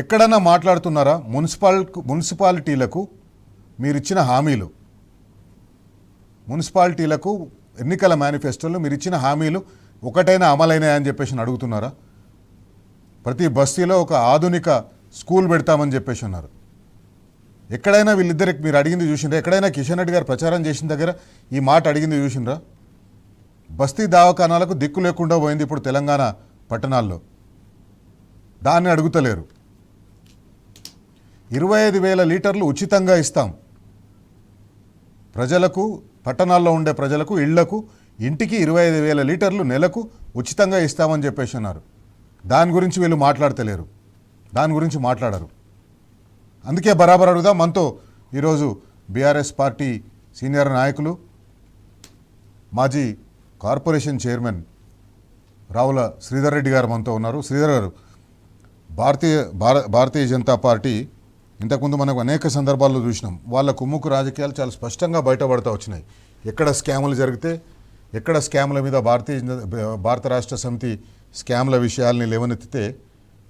ఎక్కడన్నా మాట్లాడుతున్నారా? మున్సిపాలిటీలకు మీరిచ్చిన హామీలు, మున్సిపాలిటీలకు ఎన్నికల మేనిఫెస్టోలో మీరిచ్చిన హామీలు ఒకటైనా అమలైనాయని చెప్పేసి అడుగుతున్నారా? ప్రతి బస్తీలో ఒక ఆధునిక స్కూల్ పెడతామని చెప్పేసి ఉన్నారు. ఎక్కడైనా వీళ్ళిద్దరికి మీరు అడిగింది చూసిండ్రా? ఎక్కడైనా కిషన్ రెడ్డి గారు ప్రచారం చేసిన దగ్గర ఈ మాట అడిగింది చూసిండ్రా? బస్తీ దవాఖానాలకు దిక్కు లేకుండా పోయింది ఇప్పుడు తెలంగాణ పట్టణాల్లో. దాన్ని అడుగుతలేరు. 25,000 లీటర్లు ఉచితంగా ఇస్తాం ప్రజలకు, పట్టణాల్లో ఉండే ప్రజలకు, ఇళ్లకు, ఇంటికి 25,000 లీటర్లు నెలకు ఉచితంగా ఇస్తామని చెప్పేసి అన్నారు. దాని గురించి వీళ్ళు మాట్లాడతలేరు, దాని గురించి మాట్లాడరు. అందుకే బరాబర్ అడుగుదాం. మనతో ఈరోజు బీఆర్ఎస్ పార్టీ సీనియర్ నాయకులు, మాజీ కార్పొరేషన్ చైర్మన్ రావుల శ్రీధర్ రెడ్డి గారు మనతో ఉన్నారు. శ్రీధర్ గారు, భారతీయ జనతా పార్టీ ఇంతకుముందు మనకు అనేక సందర్భాల్లో చూసినాం, వాళ్ళ కుమ్ముకు రాజకీయాలు చాలా స్పష్టంగా బయటపడుతూ వచ్చినాయి. ఎక్కడ స్కాములు జరిగితే, ఎక్కడ స్కాముల మీద భారత రాష్ట్ర సమితి స్కామ్ల విషయాల్ని లేవనెత్తితే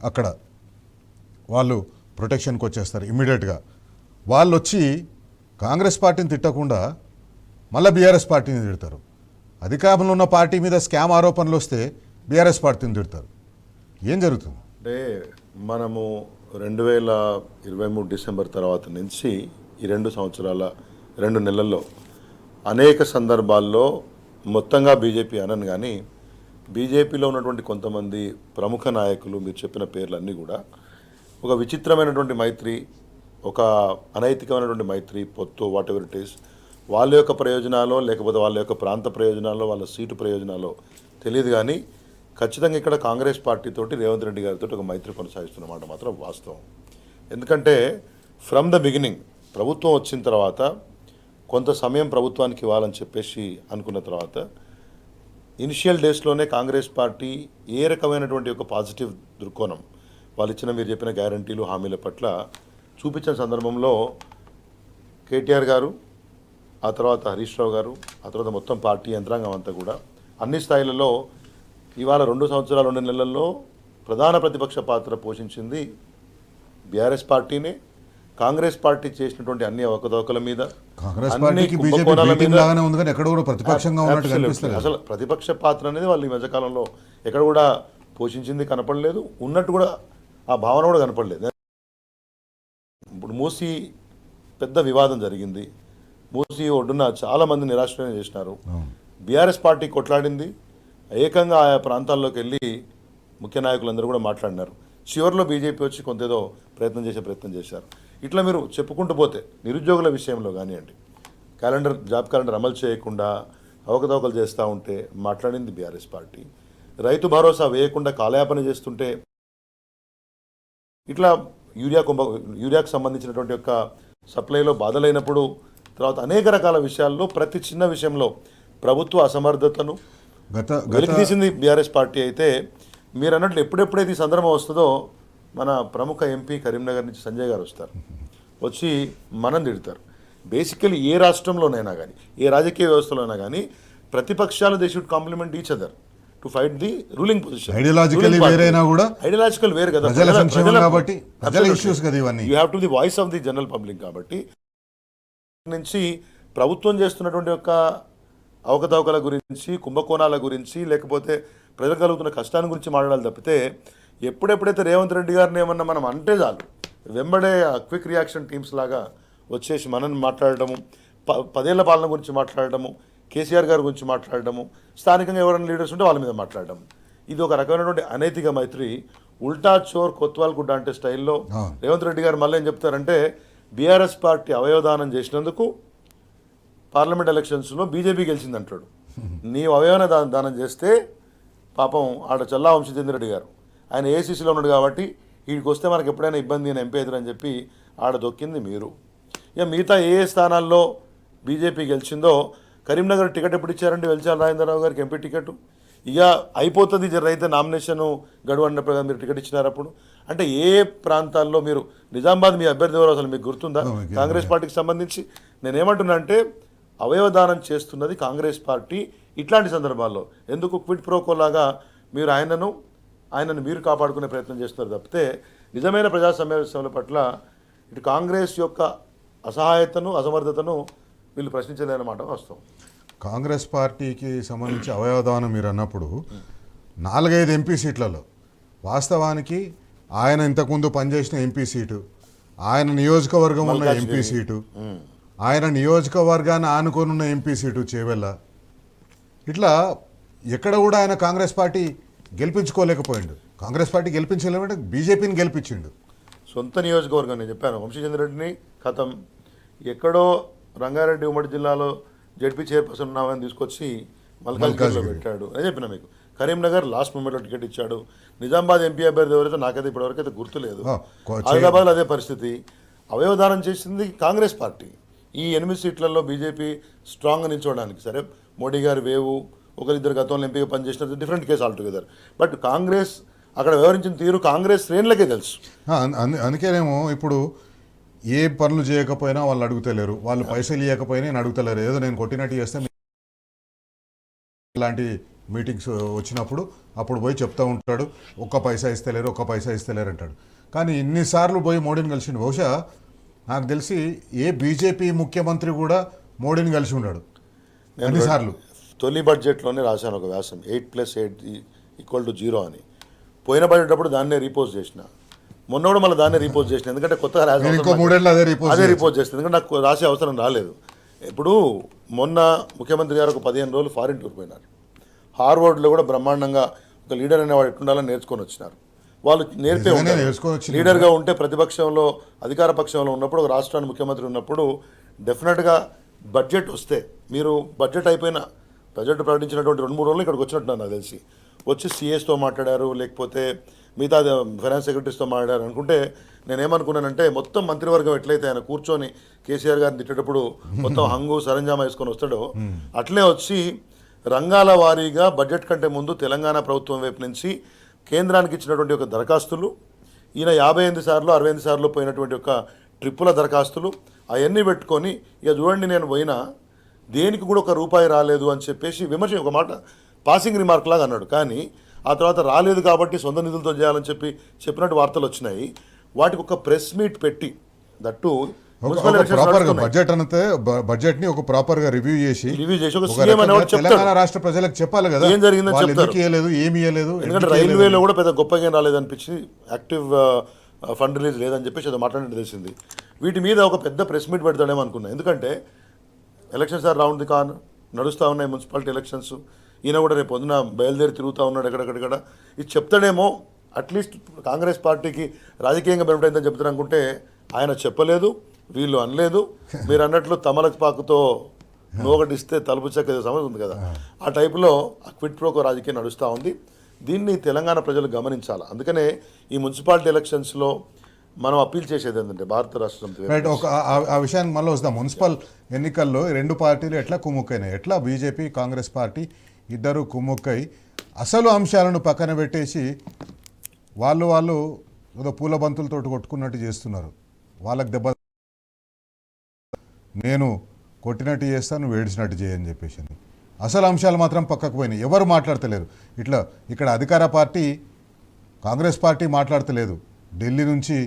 అక్కడ వాళ్ళు ప్రొటెక్షన్కి వచ్చేస్తారు ఇమ్మీడియట్గా. వాళ్ళు వచ్చి కాంగ్రెస్ పార్టీని తిట్టకుండా మళ్ళీ బీఆర్ఎస్ పార్టీని తిడతారు. అధికారంలో ఉన్న పార్టీ మీద స్కామ్ ఆరోపణలు వస్తే బీఆర్ఎస్ పార్టీని తిడతారు. ఏం జరుగుతుంది అంటే మనము 2023 డిసెంబర్ తర్వాత నుంచి ఈ 2 సంవత్సరాల 2 నెలల్లో అనేక సందర్భాల్లో మొత్తంగా బీజేపీ అనను కానీ బీజేపీలో ఉన్నటువంటి కొంతమంది ప్రముఖ నాయకులు మీరు చెప్పిన పేర్లన్నీ కూడా ఒక విచిత్రమైనటువంటి మైత్రి, ఒక అనైతికమైనటువంటి మైత్రి, పొత్తు, వాట్ ఎవర్ ఇట్ ఈస్, వాళ్ళ యొక్క ప్రయోజనాలు లేకపోతే వాళ్ళ యొక్క ప్రాంత ప్రయోజనాలు, వాళ్ళ సీటు ప్రయోజనాలు తెలియదు. కానీ ఖచ్చితంగా ఇక్కడ కాంగ్రెస్ పార్టీతోటి రేవంత్ రెడ్డి గారితో ఒక మైత్రి కొనసాగిస్తున్నమాట మాత్రం వాస్తవం. ఎందుకంటే ఫ్రమ్ ద బిగినింగ్ ప్రభుత్వం వచ్చిన తర్వాత కొంత సమయం ప్రభుత్వానికి ఇవ్వాలని చెప్పేసి అనుకున్న తర్వాత ఇనిషియల్ డేస్లోనే కాంగ్రెస్ పార్టీ ఏ రకమైనటువంటి ఒక పాజిటివ్ దృక్కోణం వాళ్ళు ఇచ్చిన మీరు చెప్పిన గ్యారంటీలు, హామీల పట్ల చూపించిన సందర్భంలో కేటీఆర్ గారు, ఆ తర్వాత హరీష్ రావు గారు, ఆ తర్వాత మొత్తం పార్టీ యంత్రాంగం అంతా కూడా అన్ని స్థాయిలలో ఇవాళ 2 సంవత్సరాల 2 నెలల్లో ప్రధాన ప్రతిపక్ష పాత్ర పోషించింది బీఆర్ఎస్ పార్టీనే. కాంగ్రెస్ పార్టీ చేసినటువంటి అన్ని అవకతవకల మీద, అసలు ప్రతిపక్ష పాత్ర అనేది వాళ్ళు ఈ మధ్యకాలంలో ఎక్కడ కూడా పోషించింది కనపడలేదు, ఉన్నట్టు కూడా ఆ భావన కూడా కనపడలేదు. ఇప్పుడు మూసీ పెద్ద వివాదం జరిగింది, మూసీ ఒడ్డున చాలా మంది నిరాశ్రయం చేసినారు. బీఆర్ఎస్ పార్టీ కొట్లాడింది, ఏకంగా ఆయా ప్రాంతాల్లోకి వెళ్ళి ముఖ్య నాయకులందరూ కూడా మాట్లాడినారు. చివరిలో బీజేపీ వచ్చి కొంతేదో ప్రయత్నం చేశారు. ఇట్లా మీరు చెప్పుకుంటూ పోతే నిరుద్యోగుల విషయంలో కానివ్వండి, జాబ్ క్యాలెండర్ అమలు చేయకుండా అవకతవకలు చేస్తూ ఉంటే మాట్లాడింది బీఆర్ఎస్ పార్టీ. రైతు భరోసా వేయకుండా కాలయాపన చేస్తుంటే, ఇట్లా యూరియాకు సంబంధించినటువంటి యొక్క సప్లైలో బాధలైనప్పుడు, తర్వాత అనేక రకాల విషయాల్లో ప్రతి చిన్న విషయంలో ప్రభుత్వ అసమర్థతను వెలికితీసింది బీఆర్ఎస్ పార్టీ. అయితే మీరు అన్నట్లు ఎప్పుడెప్పుడైతే ఈ సందర్భం వస్తుందో మన ప్రముఖ ఎంపీ కరీంనగర్ నుంచి సంజయ్ గారు వస్తారు, వచ్చి మనం తిడతారు. బేసికలీ ఏ రాష్ట్రంలోనైనా కానీ, ఏ రాజకీయ వ్యవస్థలోనైనా కానీ ప్రతిపక్షాలు they should compliment each other to fight the ruling position. Ideological వేరు కదా, you have to the voice of the general public. కాబట్టి నుంచి ప్రభుత్వం చేస్తున్నటువంటి యొక్క అవకతవకల గురించి, కుంభకోణాల గురించి, లేకపోతే ప్రజలు కలుగుతున్న కష్టాన్ని గురించి మాట్లాడాలి తప్పితే ఎప్పుడెప్పుడైతే రేవంత్ రెడ్డి గారిని ఏమన్నా మనం అంటే చాలు వెంబడే క్విక్ రియాక్షన్ టీమ్స్ లాగా వచ్చేసి మనని మాట్లాడటము, 10 ఏళ్ల పాలన గురించి మాట్లాడటము, కేసీఆర్ గారి గురించి మాట్లాడటము, స్థానికంగా ఎవరైనా లీడర్స్ ఉంటే వాళ్ళ మీద మాట్లాడడం, ఇది ఒక రకమైనటువంటి అనైతిక మైత్రి. ఉల్టా చోర్ కొత్వాల్ గుడ్డ అంటే స్టైల్లో రేవంత్ రెడ్డి గారు మళ్ళీ ఏం చెప్తారంటే బీఆర్ఎస్ పార్టీ అవయవదానం చేసినందుకు పార్లమెంట్ ఎలక్షన్స్లో బీజేపీ గెలిచిందంటాడు. నీవు అవయవన దానం చేస్తే పాపం ఆడ చల్లా వంశీచంద్రెడ్డి గారు ఆయన ఏసీసీలో ఉన్నాడు కాబట్టి వీడికి వస్తే మనకు ఎప్పుడైనా ఇబ్బంది అని ఎంపీ ఎదురని చెప్పి ఆడ దొక్కింది మీరు. ఇక మిగతా ఏ స్థానాల్లో బీజేపీ గెలిచిందో, కరీంనగర్ టికెట్ ఎప్పుడు ఇచ్చారండి వెల్చాల రాజేంద్రరావు గారికి ఎంపీ టికెట్, ఇక అయిపోతుంది అయితే నామినేషన్ గడువు అన్నప్పుడు మీరు టికెట్ ఇచ్చినారు. అప్పుడు అంటే ఏ ప్రాంతాల్లో మీరు నిజామాబాద్ మీ అభ్యర్థి ఎవరో అసలు మీకు గుర్తుందా? కాంగ్రెస్ పార్టీకి సంబంధించి నేనేమంటున్నా అంటే అవయవదానం చేస్తున్నది కాంగ్రెస్ పార్టీ. ఇట్లాంటి సందర్భాల్లో ఎందుకు క్విడ్ ప్రోకోలాగా మీరు ఆయనను మీరు కాపాడుకునే ప్రయత్నం చేస్తున్నారు తప్పితే నిజమైన ప్రజా సమావేశాల పట్ల ఇటు కాంగ్రెస్ యొక్క అసహాయతను అసమర్థతను వీళ్ళు ప్రశ్నించలేదన్నమాట వాస్తవం. కాంగ్రెస్ పార్టీకి సంబంధించి అవయవదానం మీరు అన్నప్పుడు 4-5 ఎంపీ సీట్లలో వాస్తవానికి ఆయన ఇంతకుముందు పనిచేసిన ఎంపీ సీటు, ఆయన నియోజకవర్గం ఉన్న ఎంపీ సీటు, ఆయన నియోజకవర్గాన్ని ఆనుకోనున్న ఎంపీ సీటు చేవెళ్ళ, ఇట్లా ఎక్కడ కూడా ఆయన కాంగ్రెస్ పార్టీ గెలిపించుకోలేకపోయిండు. కాంగ్రెస్ పార్టీ గెలిపించలేమంటే బీజేపీని గెలిపించిండు. సొంత నియోజకవర్గం నేను చెప్పాను, వంశీచంద్రెడ్డిని కథం ఎక్కడో రంగారెడ్డి ఉమ్మడి జిల్లాలో జడ్పీ చైర్పర్సన్ ఉన్నామని తీసుకొచ్చి మల్కాజ్గిరిలో పెట్టాడు అని చెప్పిన మీకు. కరీంనగర్ లాస్ట్ మూమెంట్లో టికెట్ ఇచ్చాడు. నిజామాబాద్ ఎంపీ అభ్యర్థి ఎవరైతే నాకైతే ఇప్పటివరకు అయితే గుర్తులేదు. హైదరాబాద్లో అదే పరిస్థితి. అవయవదానం చేసింది కాంగ్రెస్ పార్టీ. ఈ 8 సీట్లలో బీజేపీ స్ట్రాంగ్గా నిల్చోవడానికి సరే మోడీ గారి వేవు ఒకరిద్దరు గతంలో ఎంపీగా పనిచేసినది different case altogether. But Congress అక్కడ వ్యవహరించిన తీరు కాంగ్రెస్ శ్రేణులకే తెలుసు. అందుకేనేమో ఇప్పుడు ఏ పనులు చేయకపోయినా వాళ్ళు అడుగుతలేరు, వాళ్ళు పైసలు ఇవ్వకపోయినా నేను అడుగుతలేరు. ఏదో నేను కొట్టినట్టు చేస్తే ఇలాంటి మీటింగ్స్ వచ్చినప్పుడు అప్పుడు పోయి చెప్తూ ఉంటాడు, ఒక్క పైసా ఇస్తలేరు అంటాడు. కానీ ఇన్నిసార్లు పోయి మోడీని కలిసిండు. బహుశా నాకు తెలిసి ఏ బీజేపీ ముఖ్యమంత్రి కూడా మోడీని కలిసి ఉన్నాడు ఎన్నిసార్లు. తొలి బడ్జెట్లోనే రాశాను ఒక వ్యాసం, 8+8 = 0 అని. పోయిన బడ్జెట్ అప్పుడు దాన్నే రీపోజ్ చేసిన, మొన్న కూడా మళ్ళీ దాన్నే రీపోజ్ చేసిన. ఎందుకంటే కొత్తగా అదే రీపోజ్ చేస్తుంది, ఎందుకంటే నాకు రాసే అవసరం రాలేదు. ఇప్పుడు మొన్న ముఖ్యమంత్రి గారు ఒక 15 రోజులు ఫారిన్ టూర్ పోయినారు. హార్వర్డ్లో కూడా బ్రహ్మాండంగా ఒక లీడర్ అనేవాడు ఎట్లుండాలని నేర్చుకొని వచ్చినారు. వాళ్ళు నేర్పే లీడర్గా ఉంటే ప్రతిపక్షంలో అధికార పక్షంలో ఉన్నప్పుడు ఒక రాష్ట్రానికి ముఖ్యమంత్రి ఉన్నప్పుడు డెఫినెట్గా బడ్జెట్ వస్తే మీరు బడ్జెట్ అయిపోయిన బడ్జెట్ ప్రకటించినటువంటి 2-3 రోజులు ఇక్కడికి వచ్చినట్టున్నారు నాకు తెలిసి. వచ్చి సిఎస్తో మాట్లాడారు, లేకపోతే మిగతా ఫైనాన్స్ సెక్రటరీస్తో మాట్లాడారు అనుకుంటే నేనేమనుకున్నానంటే మొత్తం మంత్రివర్గం ఎట్లయితే ఆయన కూర్చొని కేసీఆర్ గారిని తిట్టేటప్పుడు మొత్తం హంగు సరంజామా వేసుకొని వస్తాడో అట్లే వచ్చి రంగాల వారీగా బడ్జెట్ కంటే ముందు తెలంగాణ ప్రభుత్వం వైపు నుంచి కేంద్రానికి ఇచ్చినటువంటి ఒక దరఖాస్తులు, ఈయన 58 సార్లు 68 సార్లు పోయినటువంటి ఒక ట్రిప్పుల దరఖాస్తులు అవన్నీ పెట్టుకొని ఇక చూడండి నేను పోయినా దేనికి కూడా ₹1 రాలేదు అని చెప్పేసి విమర్శ ఒక మాట పాసింగ్ రిమార్క్ లాగా అన్నాడు. కానీ ఆ తర్వాత రాలేదు కాబట్టి సొంత నిధులతో చేయాలని చెప్పినట్టు వార్తలు వచ్చినాయి. వాటికి ఒక ప్రెస్ మీట్ పెట్టి దట్టు బడ్జెట్ ని ఒక ప్రాపర్ గా రివ్యూ చేసి ఒక సీఎం అనేవాడు తెలంగాణ రాష్ట్ర ప్రజలకు చెప్పాలి కదా ఏం జరిగిందని చెప్తారు. ఏమి ఇవ్వలేదు, ఎందుకంటే రైల్వేలో కూడా పెద్ద గొప్పగా రాలేదనిపించి యాక్టివ్ ఫండ్ రిలీజ్ లేదని చెప్పేసి అది మాట్లాడినట్టు తెలిసింది. వీటి మీద ఒక పెద్ద ప్రెస్ మీట్ పెడతాడేమో అనుకున్నా. ఎందుకంటే elections are round the corner, నడుస్తూ ఉన్నాయి మున్సిపాలిటీ ఎలక్షన్స్. ఈయన కూడా రేపు పొద్దున బయలుదేరి తిరుగుతూ ఉన్నాడు ఎక్కడెక్కడ. ఇది చెప్తాడేమో అట్లీస్ట్ కాంగ్రెస్ పార్టీకి రాజకీయంగా బెనిఫిట్ అయిందని చెప్తారు అనుకుంటే ఆయన చెప్పలేదు, వీళ్ళు అనలేదు. మీరు అన్నట్లు తమలపాకుతో నోగటిస్తే తలుపు చెక్క సమస్య ఉంది కదా, ఆ టైపులో క్విట్ ప్రోకో రాజకీయం నడుస్తూ ఉంది. దీన్ని తెలంగాణ ప్రజలు గమనించాలి. అందుకనే ఈ మున్సిపాలిటీ ఎలక్షన్స్లో మనం అప్పీల్ చేసేది ఏంటంటే భారత రాష్ట్ర సమితి రైట్ ఒక ఆ విషయానికి మళ్ళీ వస్తాం. మున్సిపల్ ఎన్నికల్లో 2 పార్టీలు ఎట్లా కుమ్ముక్కైనాయి, ఎట్లా బీజేపీ కాంగ్రెస్ పార్టీ ఇద్దరు కుమ్ముక్కై అసలు అంశాలను పక్కన పెట్టేసి వాళ్ళు ఏదో పూల బంతులతో కొట్టుకున్నట్టు చేస్తున్నారు. వాళ్ళకి దెబ్బ నేను కొట్టినట్టు చేస్తాను, నువ్వు ఏడ్చినట్టు చేయని చెప్పేసి అసలు అంశాలు మాత్రం పక్కకు పోయినాయి. ఎవరు మాట్లాడతలేరు. ఇక్కడ అధికార పార్టీ కాంగ్రెస్ పార్టీ మాట్లాడతలేదు. ఢిల్లీ నుంచి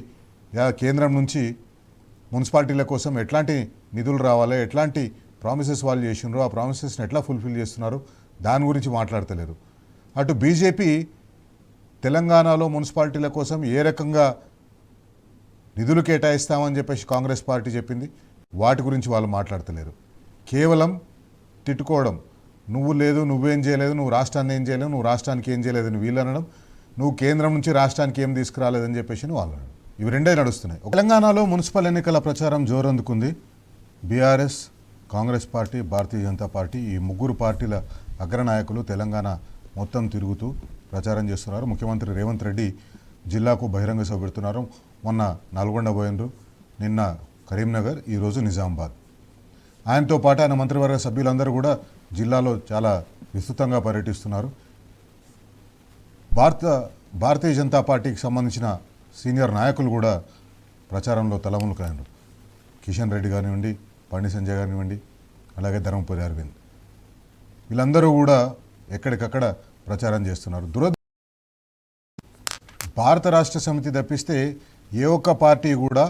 కేంద్రం నుంచి మున్సిపాలిటీల కోసం ఎట్లాంటి నిధులు రావాలి, ఎట్లాంటి ప్రామిసెస్ వాళ్ళు చేసినారు, ఆ ప్రామిసెస్ని ఎట్లా ఫుల్ఫిల్ చేస్తున్నారు దాని గురించి మాట్లాడతలేరు. అటు బీజేపీ తెలంగాణలో మున్సిపాలిటీల కోసం ఏ రకంగా నిధులు కేటాయిస్తామని చెప్పేసి కాంగ్రెస్ పార్టీ చెప్పింది, వాటి గురించి వాళ్ళు మాట్లాడతలేరు. కేవలం తిట్టుకోవడం, నువ్వు లేదు, నువ్వేం చేయలేదు, నువ్వు రాష్ట్రాన్ని ఏం చేయలేవు, నువ్వు రాష్ట్రానికి ఏం చేయలేదని వీళ్ళు అనడం, నువ్వు కేంద్రం నుంచి రాష్ట్రానికి ఏం తీసుకురాలేదని చెప్పేసి వాళ్ళు అనడం. ఇవి రెండే నడుస్తున్నాయి. తెలంగాణలో మున్సిపల్ ఎన్నికల ప్రచారం జోరందుకుంది. BRS, Congress party, Bharatiya Janata party ఈ 3 పార్టీల అగ్రనాయకులు తెలంగాణ మొత్తం తిరుగుతూ ప్రచారం చేస్తున్నారు. ముఖ్యమంత్రి రేవంత్ రెడ్డి జిల్లాకు బహిరంగ సభ పెడుతున్నారు. మొన్న నల్గొండ పోయినరు, నిన్న కరీంనగర్, ఈరోజు నిజామాబాద్. ఆయనతో పాటు ఆయన మంత్రివర్గ సభ్యులందరూ కూడా జిల్లాలో చాలా విస్తృతంగా పర్యటిస్తున్నారు. భారతీయ జనతా పార్టీకి సంబంధించిన సీనియర్ నాయకులు కూడా ప్రచారంలో తలములకైనారు. కిషన్ రెడ్డి కానివ్వండి, బండి సంజయ్ కానివ్వండి, అలాగే ధర్మపురి అరవింద్, వీళ్ళందరూ కూడా ఎక్కడికక్కడ ప్రచారం చేస్తున్నారు. భారత రాష్ట్ర సమితి తప్పిస్తే ఏ ఒక్క పార్టీ కూడా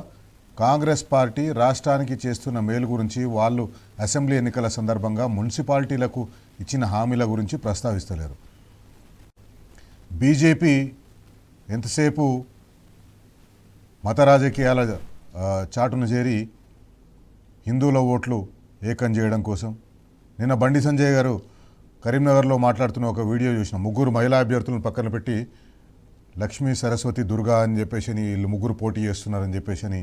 కాంగ్రెస్ పార్టీ రాష్ట్రానికి చేస్తున్న మేలు గురించి, వాళ్ళు అసెంబ్లీ ఎన్నికల సందర్భంగా మున్సిపాలిటీలకు ఇచ్చిన హామీల గురించి ప్రస్తావిస్తలేరు. బీజేపీ ఎంతసేపు మత రాజకీయాల చాటును చేరి హిందువుల ఓట్లు ఏకం చేయడం కోసం. నిన్న బండి సంజయ్ గారు కరీంనగర్లో మాట్లాడుతున్న ఒక వీడియో చూసిన, ముగ్గురు మహిళా అభ్యర్థులను పక్కన పెట్టి లక్ష్మీ, సరస్వతి, దుర్గా అని చెప్పేసి వీళ్ళు ముగ్గురు పోటీ చేస్తున్నారని చెప్పేసి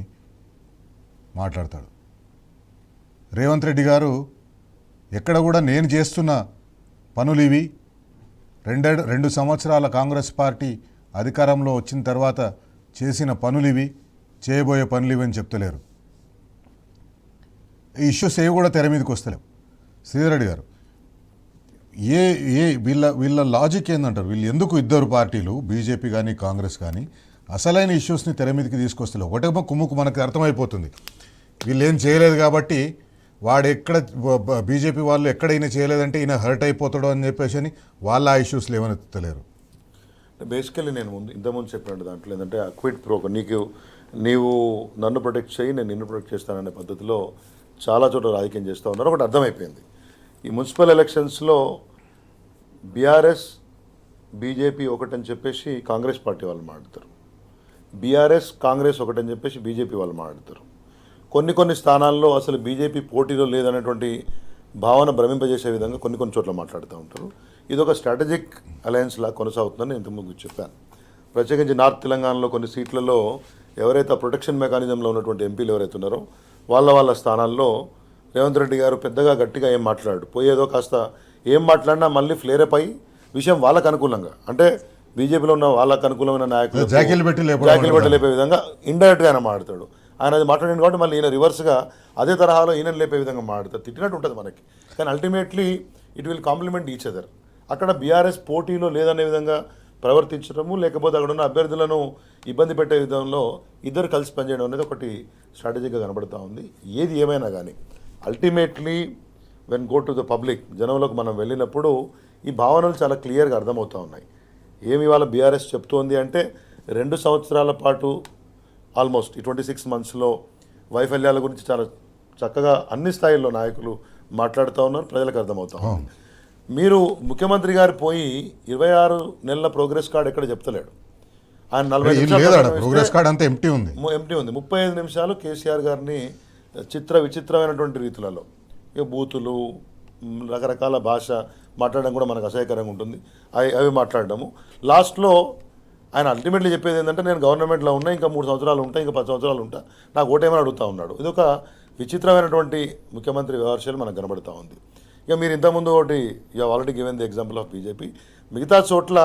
మాట్లాడతాడు. రేవంత్ రెడ్డి గారు ఎక్కడ కూడా నేను చేస్తున్న పనులు ఇవి, 2 సంవత్సరాల కాంగ్రెస్ పార్టీ అధికారంలో వచ్చిన తర్వాత చేసిన పనులు ఇవి, చేయబోయే పనులు ఇవి అని చెప్తలేరు. ఈ ఇష్యూస్ ఏవి కూడా తెర మీదకి వస్తలేవు. శ్రీధర్ గారు, వీళ్ళ లాజిక్ ఏందంటారు? వీళ్ళు ఎందుకు ఇద్దరు పార్టీలు, బీజేపీ కానీ కాంగ్రెస్ కానీ, అసలైన ఇష్యూస్ని తెర మీదకి తీసుకొస్తలేవు? ఒకటేమో కుమ్ముకు మనకు అర్థమైపోతుంది, వీళ్ళు ఏం చేయలేదు కాబట్టి వాడు ఎక్కడ బీజేపీ వాళ్ళు ఎక్కడైనా చేయలేదంటే ఈయన హర్ట్ అయిపోతాడు అని చెప్పేసి అని వాళ్ళ ఆ ఇష్యూస్ లేవనెత్తలేరు. బేసికలీ నేను ఇంతకుముందు చెప్పినట్టు దాంట్లో ఏంటంటే క్విట్ ప్రోకో, నీవు నన్ను ప్రొటెక్ట్ చేయి, నేను నిన్ను ప్రొటెక్ట్ చేస్తాననే పద్ధతిలో చాలా చోట్ల రాజకీయం చేస్తూ ఉన్నారు. ఒకటి అర్థమైపోయింది, ఈ మున్సిపల్ ఎలక్షన్స్లో బీఆర్ఎస్ బీజేపీ ఒకటని చెప్పేసి కాంగ్రెస్ పార్టీ వాళ్ళు మాట్లాడతారు, బీఆర్ఎస్ కాంగ్రెస్ ఒకటని చెప్పేసి బీజేపీ వాళ్ళు మాట్లాడతారు. కొన్ని స్థానాల్లో అసలు బీజేపీ పోటీలో లేదనేటువంటి భావన భ్రమింపజేసే విధంగా కొన్ని చోట్ల మాట్లాడుతూ ఉంటారు. ఇది ఒక స్ట్రాటజిక్ అలయన్స్ లా కొనసాగుతుందని ఇంతకుముందు చెప్పాను. ప్రత్యేకించి నార్త్ తెలంగాణలో కొన్ని సీట్లలో ఎవరైతే ప్రొటెక్షన్ మెకానిజంలో ఉన్నటువంటి ఎంపీలు ఎవరైతే ఉన్నారో వాళ్ళ స్థానాల్లో రేవంత్ రెడ్డి గారు పెద్దగా గట్టిగా ఏం మాట్లాడు, పోయేదో కాస్త ఏం మాట్లాడినా మళ్ళీ ఫ్లేరప్ అయ్యి విషయం వాళ్ళకు అనుకూలంగా, అంటే బీజేపీలో ఉన్న వాళ్ళకు అనుకూలమైన నాయకులు జాకీలు పెట్టి లేపే విధంగా ఇండైరెక్ట్గా ఆయన మాట్లాడతాడు. ఆయన అది మాట్లాడింది కాబట్టి మళ్ళీ ఈయన రివర్స్గా అదే తరహాలో ఈయన లేపే విధంగా మాట్లాడతారు. తిట్టినట్టు ఉంటుంది మనకి, కానీ ultimately it will compliment each other. అక్కడ బీఆర్ఎస్ పోటీలో లేదనే విధంగా ప్రవర్తించడము, లేకపోతే అక్కడ ఉన్న అభ్యర్థులను ఇబ్బంది పెట్టే విధంలో ఇద్దరు కలిసి పనిచేయడం అనేది ఒకటి స్ట్రాటజీగా కనబడుతూ ఉంది. ఏది ఏమైనా కానీ ultimately when go to the public, జనంలోకి మనం వెళ్ళినప్పుడు ఈ భావనలు చాలా క్లియర్గా అర్థమవుతూ ఉన్నాయి. ఏమి ఇవాళ బీఆర్ఎస్ చెప్తోంది అంటే 2 సంవత్సరాల పాటు ఆల్మోస్ట్ ఈ 26 మంత్స్లో వైఫల్యాల గురించి చాలా చక్కగా అన్ని స్థాయిల్లో నాయకులు మాట్లాడుతూ ఉన్నారు, ప్రజలకు అర్థమవుతా ఉంది. మీరు ముఖ్యమంత్రి గారు పోయి 26 నెలల ప్రోగ్రెస్ కార్డు ఎక్కడ చెప్తలేడు. ఆయన 40 నిమిషాలు ఎంటీ ఉంది. 35 నిమిషాలు కేసీఆర్ గారిని విచిత్రమైనటువంటి రీతులలో బూతులు, రకరకాల భాష మాట్లాడడం కూడా మనకు అసహ్యకరంగా ఉంటుంది. అవి మాట్లాడడము. లాస్ట్లో ఆయన అల్టిమేట్లీ చెప్పేది ఏంటంటే నేను గవర్నమెంట్లో ఉన్నా, ఇంకా 3 సంవత్సరాలు ఉంటా, ఇంకా 10 సంవత్సరాలు ఉంటా, నాకు ఓటేమని అడుగుతూ ఉన్నాడు. ఇది ఒక విచిత్రమైనటువంటి ముఖ్యమంత్రి వ్యవహారాలు మనకు కనబడుతూ ఉంది. ఇక మీరు ఇంతకుముందు ఒకటి already given the example of BJP. మిగతా చోట్ల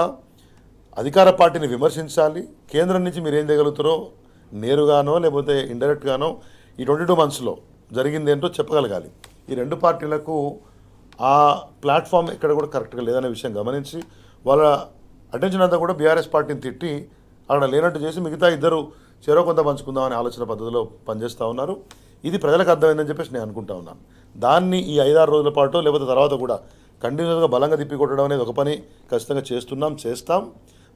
అధికార పార్టీని విమర్శించాలి, కేంద్రం నుంచి మీరు ఏం చేయగలుగుతారో నేరుగానో లేకపోతే ఇండైరెక్ట్గానో ఈ 22 మంత్స్లో జరిగింది ఏంటో చెప్పగలగాలి. ఈ 2 పార్టీలకు ఆ ప్లాట్ఫామ్ ఎక్కడ కూడా కరెక్ట్గా లేదనే విషయం గమనించి వాళ్ళ అటెన్షన్ అంతా కూడా బీఆర్ఎస్ పార్టీని తిట్టి అక్కడ లేనట్టు చేసి మిగతా ఇద్దరు చెరో కొంత పంచుకుందామనే ఆలోచన పద్ధతిలో పనిచేస్తూ ఉన్నారు. ఇది ప్రజలకు అర్థమైందని చెప్పేసి నేను అనుకుంటా ఉన్నాను. దాన్ని ఈ 5-6 రోజుల పాటు లేకపోతే తర్వాత కూడా కంటిన్యూస్గా బలంగా తిప్పికొట్టడం అనేది ఒక పని ఖచ్చితంగా చేస్తాం.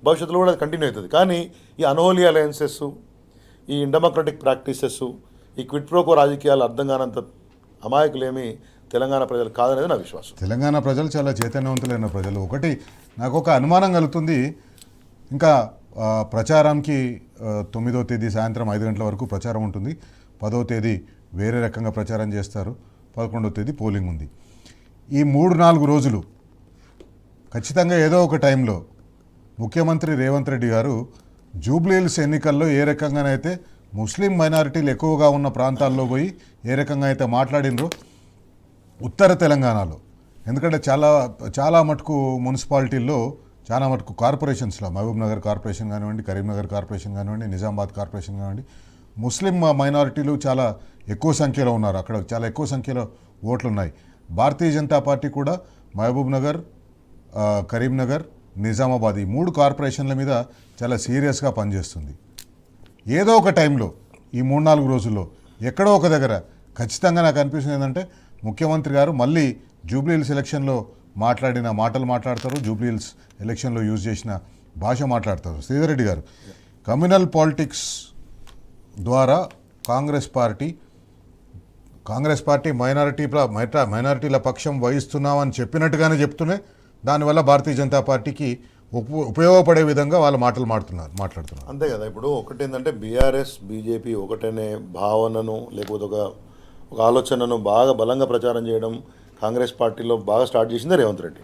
భవిష్యత్తులో కూడా అది కంటిన్యూ అవుతుంది. కానీ ఈ అన్హోలీ అలయన్సెస్, ఈ ఇండెమోక్రటిక్ ప్రాక్టీసెస్, ఈ క్విట్ ప్రోకో రాజకీయాలు అర్థం కానంత అమాయకులేమి తెలంగాణ ప్రజలు కాదనేది నా విశ్వాసం. తెలంగాణ ప్రజలు చాలా చైతన్యవంతులైన ప్రజలు. ఒకటి నాకు ఒక అనుమానం కలుగుతుంది, ఇంకా ప్రచారానికి 9వ తేదీ సాయంత్రం 5 గంటల వరకు ప్రచారం ఉంటుంది. 10వ తేదీ వేరే రకంగా ప్రచారం చేస్తారు. 11వ తేదీ పోలింగ్ ఉంది. ఈ 3-4 రోజులు ఖచ్చితంగా ఏదో ఒక టైంలో ముఖ్యమంత్రి రేవంత్ రెడ్డి గారు జూబ్లీహిల్స్ ఎన్నికల్లో ఏ రకంగానైతే ముస్లిం మైనారిటీలు ఎక్కువగా ఉన్న ప్రాంతాల్లో పోయి ఏ రకంగా అయితే మాట్లాడినరో ఉత్తర తెలంగాణలో, ఎందుకంటే చాలా మటుకు మున్సిపాలిటీల్లో, చాలా మటుకు కార్పొరేషన్స్లో, మహబూబ్ నగర్ కార్పొరేషన్ కానివ్వండి, కరీంనగర్ కార్పొరేషన్ కానివ్వండి, నిజామాబాద్ కార్పొరేషన్ కానివ్వండి, ముస్లిం మైనారిటీలు చాలా ఎక్కువ సంఖ్యలో ఉన్నారు. అక్కడ చాలా ఎక్కువ సంఖ్యలో ఓట్లు ఉన్నాయి. భారతీయ జనతా పార్టీ కూడా మహబూబ్ నగర్, కరీంనగర్, నిజామాబాద్ ఈ 3 కార్పొరేషన్ల మీద చాలా సీరియస్గా పనిచేస్తుంది. ఏదో ఒక టైంలో ఈ 3-4 రోజుల్లో ఎక్కడో ఒక దగ్గర ఖచ్చితంగా నాకు అనిపిస్తుంది ఏంటంటే ముఖ్యమంత్రి గారు మళ్ళీ జూబ్లీహిల్స్ ఎలక్షన్లో మాట్లాడిన మాటలు మాట్లాడతారు, జూబ్లీహిల్స్ ఎలక్షన్లో యూజ్ చేసిన భాష మాట్లాడతారు. శ్రీధర్ రెడ్డి గారు, కమ్యూనల్ పాలిటిక్స్ ద్వారా కాంగ్రెస్ పార్టీ మైనారిటీల పక్షం వహిస్తున్నామని చెప్పినట్టుగానే చెప్తూనే దానివల్ల భారతీయ జనతా పార్టీకి ఉపయోగపడే విధంగా వాళ్ళు మాట్లాడుతున్నారు. అంతే కదా. ఇప్పుడు ఒకటేంటంటే బీఆర్ఎస్ బీజేపీ ఒకటనే భావనను లేకపోతే ఒక ఆలోచనను బాగా బలంగా ప్రచారం చేయడం కాంగ్రెస్ పార్టీలో బాగా స్టార్ట్ చేసిందే రేవంత్ రెడ్డి.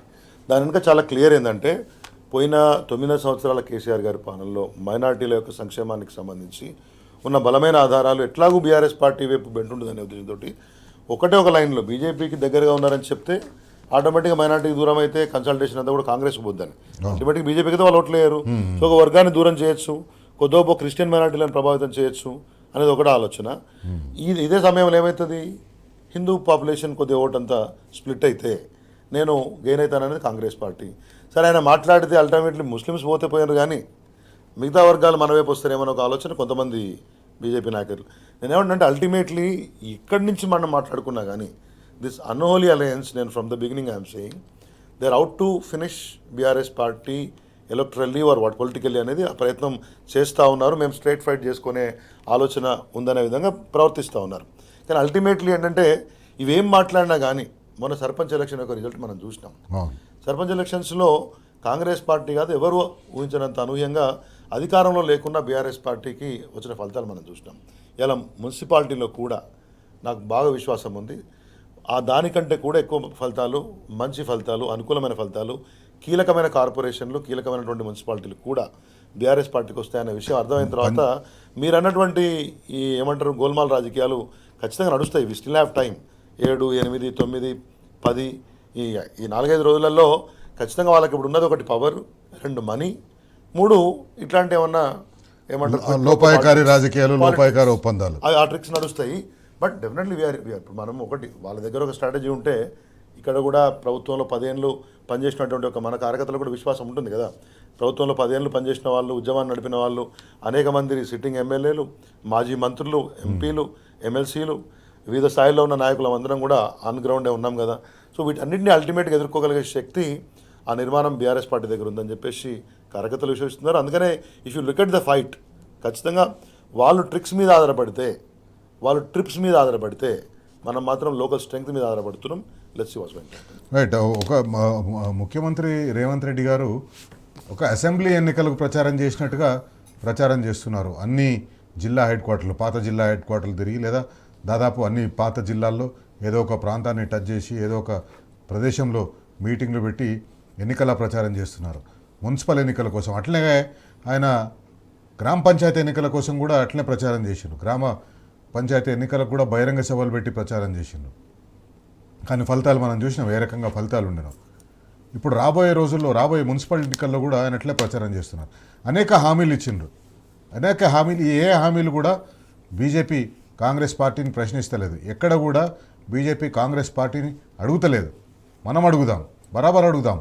దాని వెనుక చాలా క్లియర్ ఏంటంటే పోయిన 9 సంవత్సరాల కేసీఆర్ గారి పాలనలో మైనారిటీల యొక్క సంక్షేమానికి సంబంధించి ఉన్న బలమైన ఆధారాలు ఎట్లాగూ బీఆర్ఎస్ పార్టీ వైపు బెంటుంటుందనే ఉద్దేశంతో ఒకటే ఒక లైన్లో బీజేపీకి దగ్గరగా ఉన్నారని చెప్తే ఆటోమేటిక్గా మైనార్టీకి దూరం అయితే కన్సల్టేషన్ అంతా కూడా కాంగ్రెస్ పోద్దని ఆటోమేటిక్ బీజేపీకి అయితే వాళ్ళు ఓట్లేరు. సో ఒక వర్గాన్ని దూరం చేయొచ్చు, కొద్దిగా క్రిస్టియన్ మైనార్టీలను ప్రభావితం చేయొచ్చు అనేది ఒకటే ఆలోచన. ఇదే సమయంలో ఏమవుతుంది, హిందూ పాపులేషన్ కొద్దిగా ఓటంతా స్ప్లిట్ అయితే నేను గెయిన్ అవుతాననేది కాంగ్రెస్ పార్టీ. సరే ఆయన మాట్లాడితే అల్టిమేట్లీ ముస్లిమ్స్ పోతే పోయారు కానీ మిగతా వర్గాలు మన వైపు వస్తారేమో ఒక ఆలోచన కొంతమంది బీజేపీ నాయకులు. నేనేమంటే అల్టిమేట్లీ ఇక్కడి నుంచి మనం మాట్లాడుకున్నా కానీ దిస్ అన్హోలీ అలయన్స్, నేను from the beginning I'm saying they are out to finish BRS party electorally or what politically అనేది ఆ ప్రయత్నం చేస్తూ ఉన్నారు. మేము స్ట్రైట్ ఫైట్ చేసుకునే ఆలోచన ఉందనే విధంగా ప్రవర్తిస్తూ ఉన్నారు. కానీ అల్టిమేట్లీ ఏంటంటే ఇవేం మాట్లాడినా కానీ మొన్న సర్పంచ్ ఎలక్షన్ యొక్క రిజల్ట్ మనం చూసినాం. సర్పంచ్ ఎలక్షన్స్లో కాంగ్రెస్ పార్టీ కాదు ఎవరు ఊహించినంత అనూహ్యంగా అధికారంలో లేకుండా బీఆర్ఎస్ పార్టీకి వచ్చిన ఫలితాలు మనం చూసినాం. ఇలా మున్సిపాలిటీలో కూడా నాకు బాగా విశ్వాసం ఉంది. దానికంటే కూడా ఎక్కువ ఫలితాలు, మంచి ఫలితాలు, అనుకూలమైన ఫలితాలు కీలకమైన కార్పొరేషన్లు, కీలకమైనటువంటి మున్సిపాలిటీలు కూడా బీఆర్ఎస్ పార్టీకి వస్తాయనే విషయం అర్థమైన తర్వాత మీరు అన్నటువంటి ఈ ఏమంటారు గోల్మాల్ రాజకీయాలు ఖచ్చితంగా నడుస్తాయి. We still have time. 7, 8, 9, 10 ఈ 4-5 రోజులలో ఖచ్చితంగా వాళ్ళకి ఇప్పుడు ఉన్నది ఒకటి పవర్, 2 మనీ, 3 ఇట్లాంటి ఏమన్నా ఏమంటారు లోపాయకారి రాజకీయాలు, లోపాయకారి ఒప్పందాలు, ఆ ట్రిక్స్ నడుస్తాయి. బట్ డెఫినెట్లీ ఇప్పుడు మనం ఒకటి వాళ్ళ దగ్గర ఒక స్ట్రాటజీ ఉంటే ఇక్కడ కూడా ప్రభుత్వంలో 10 ఏళ్ళు పనిచేసినటువంటి ఒక మన కార్యకర్తలు కూడా విశ్వాసం ఉంటుంది కదా. ప్రభుత్వంలో 10 ఏళ్ళు పనిచేసిన వాళ్ళు, ఉద్యమాన్ని నడిపిన వాళ్ళు, అనేక మంది సిట్టింగ్ ఎమ్మెల్యేలు, మాజీ మంత్రులు, ఎంపీలు, ఎమ్మెల్సీలు, వివిధ స్థాయిలో ఉన్న నాయకులు అందరం కూడా ఆన్ గ్రౌండే ఉన్నాం కదా. సో వీటన్నింటినీ అల్టిమేట్గా ఎదుర్కోగలిగే శక్తి ఆ నిర్మాణం బీఆర్ఎస్ పార్టీ దగ్గర ఉందని చెప్పేసి కార్యకర్తలు విశ్వసిస్తున్నారు. అందుకనే if you look at the fight, ఖచ్చితంగా వాళ్ళు ట్రిక్స్ మీద ఆధారపడితే, వాళ్ళు ట్రిప్స్ మీద ఆధారపడితే మనం మాత్రం లోకల్ స్ట్రెంగ్త్ మీద ఆధారపడుతున్నాం. Let's see what's going to happen. Right. ఒక ముఖ్యమంత్రి రేవంత్ రెడ్డి గారు ఒక అసెంబ్లీ ఎన్నికలకు ప్రచారం చేసినట్టుగా ప్రచారం చేస్తున్నారు. అన్ని జిల్లా హెడ్ క్వార్టర్లు, పాత జిల్లా హెడ్ క్వార్టర్లు తిరిగి, లేదా దాదాపు అన్ని పాత జిల్లాల్లో ఏదో ఒక ప్రాంతాన్ని టచ్ చేసి ఏదో ఒక ప్రదేశంలో మీటింగ్లు పెట్టి ఎన్నికల ప్రచారం చేస్తున్నారు. మున్సిపల్ ఎన్నికల కోసం అట్లనే ఆయన గ్రామ పంచాయతీ ఎన్నికల కోసం కూడా అట్లనే ప్రచారం చేసిండు. గ్రామ పంచాయతీ ఎన్నికలకు కూడా బహిరంగ సభలు పెట్టి ప్రచారం చేసిండు. కానీ ఫలితాలు మనం చూసినాం, ఏ రకంగా ఫలితాలు ఉండడం. ఇప్పుడు రాబోయే రోజుల్లో, రాబోయే మున్సిపల్ ఎన్నికల్లో కూడా ఆయన అట్లే ప్రచారం చేస్తున్నారు. అనేక హామీలు ఇచ్చిండ్రు. అనేక హామీలు, ఏ హామీలు కూడా బీజేపీ కాంగ్రెస్ పార్టీని ప్రశ్నిస్తలేదు. ఎక్కడ కూడా బీజేపీ కాంగ్రెస్ పార్టీని అడుగుతలేదు. మనం అడుగుదాం, బరాబర్ అడుగుదాం.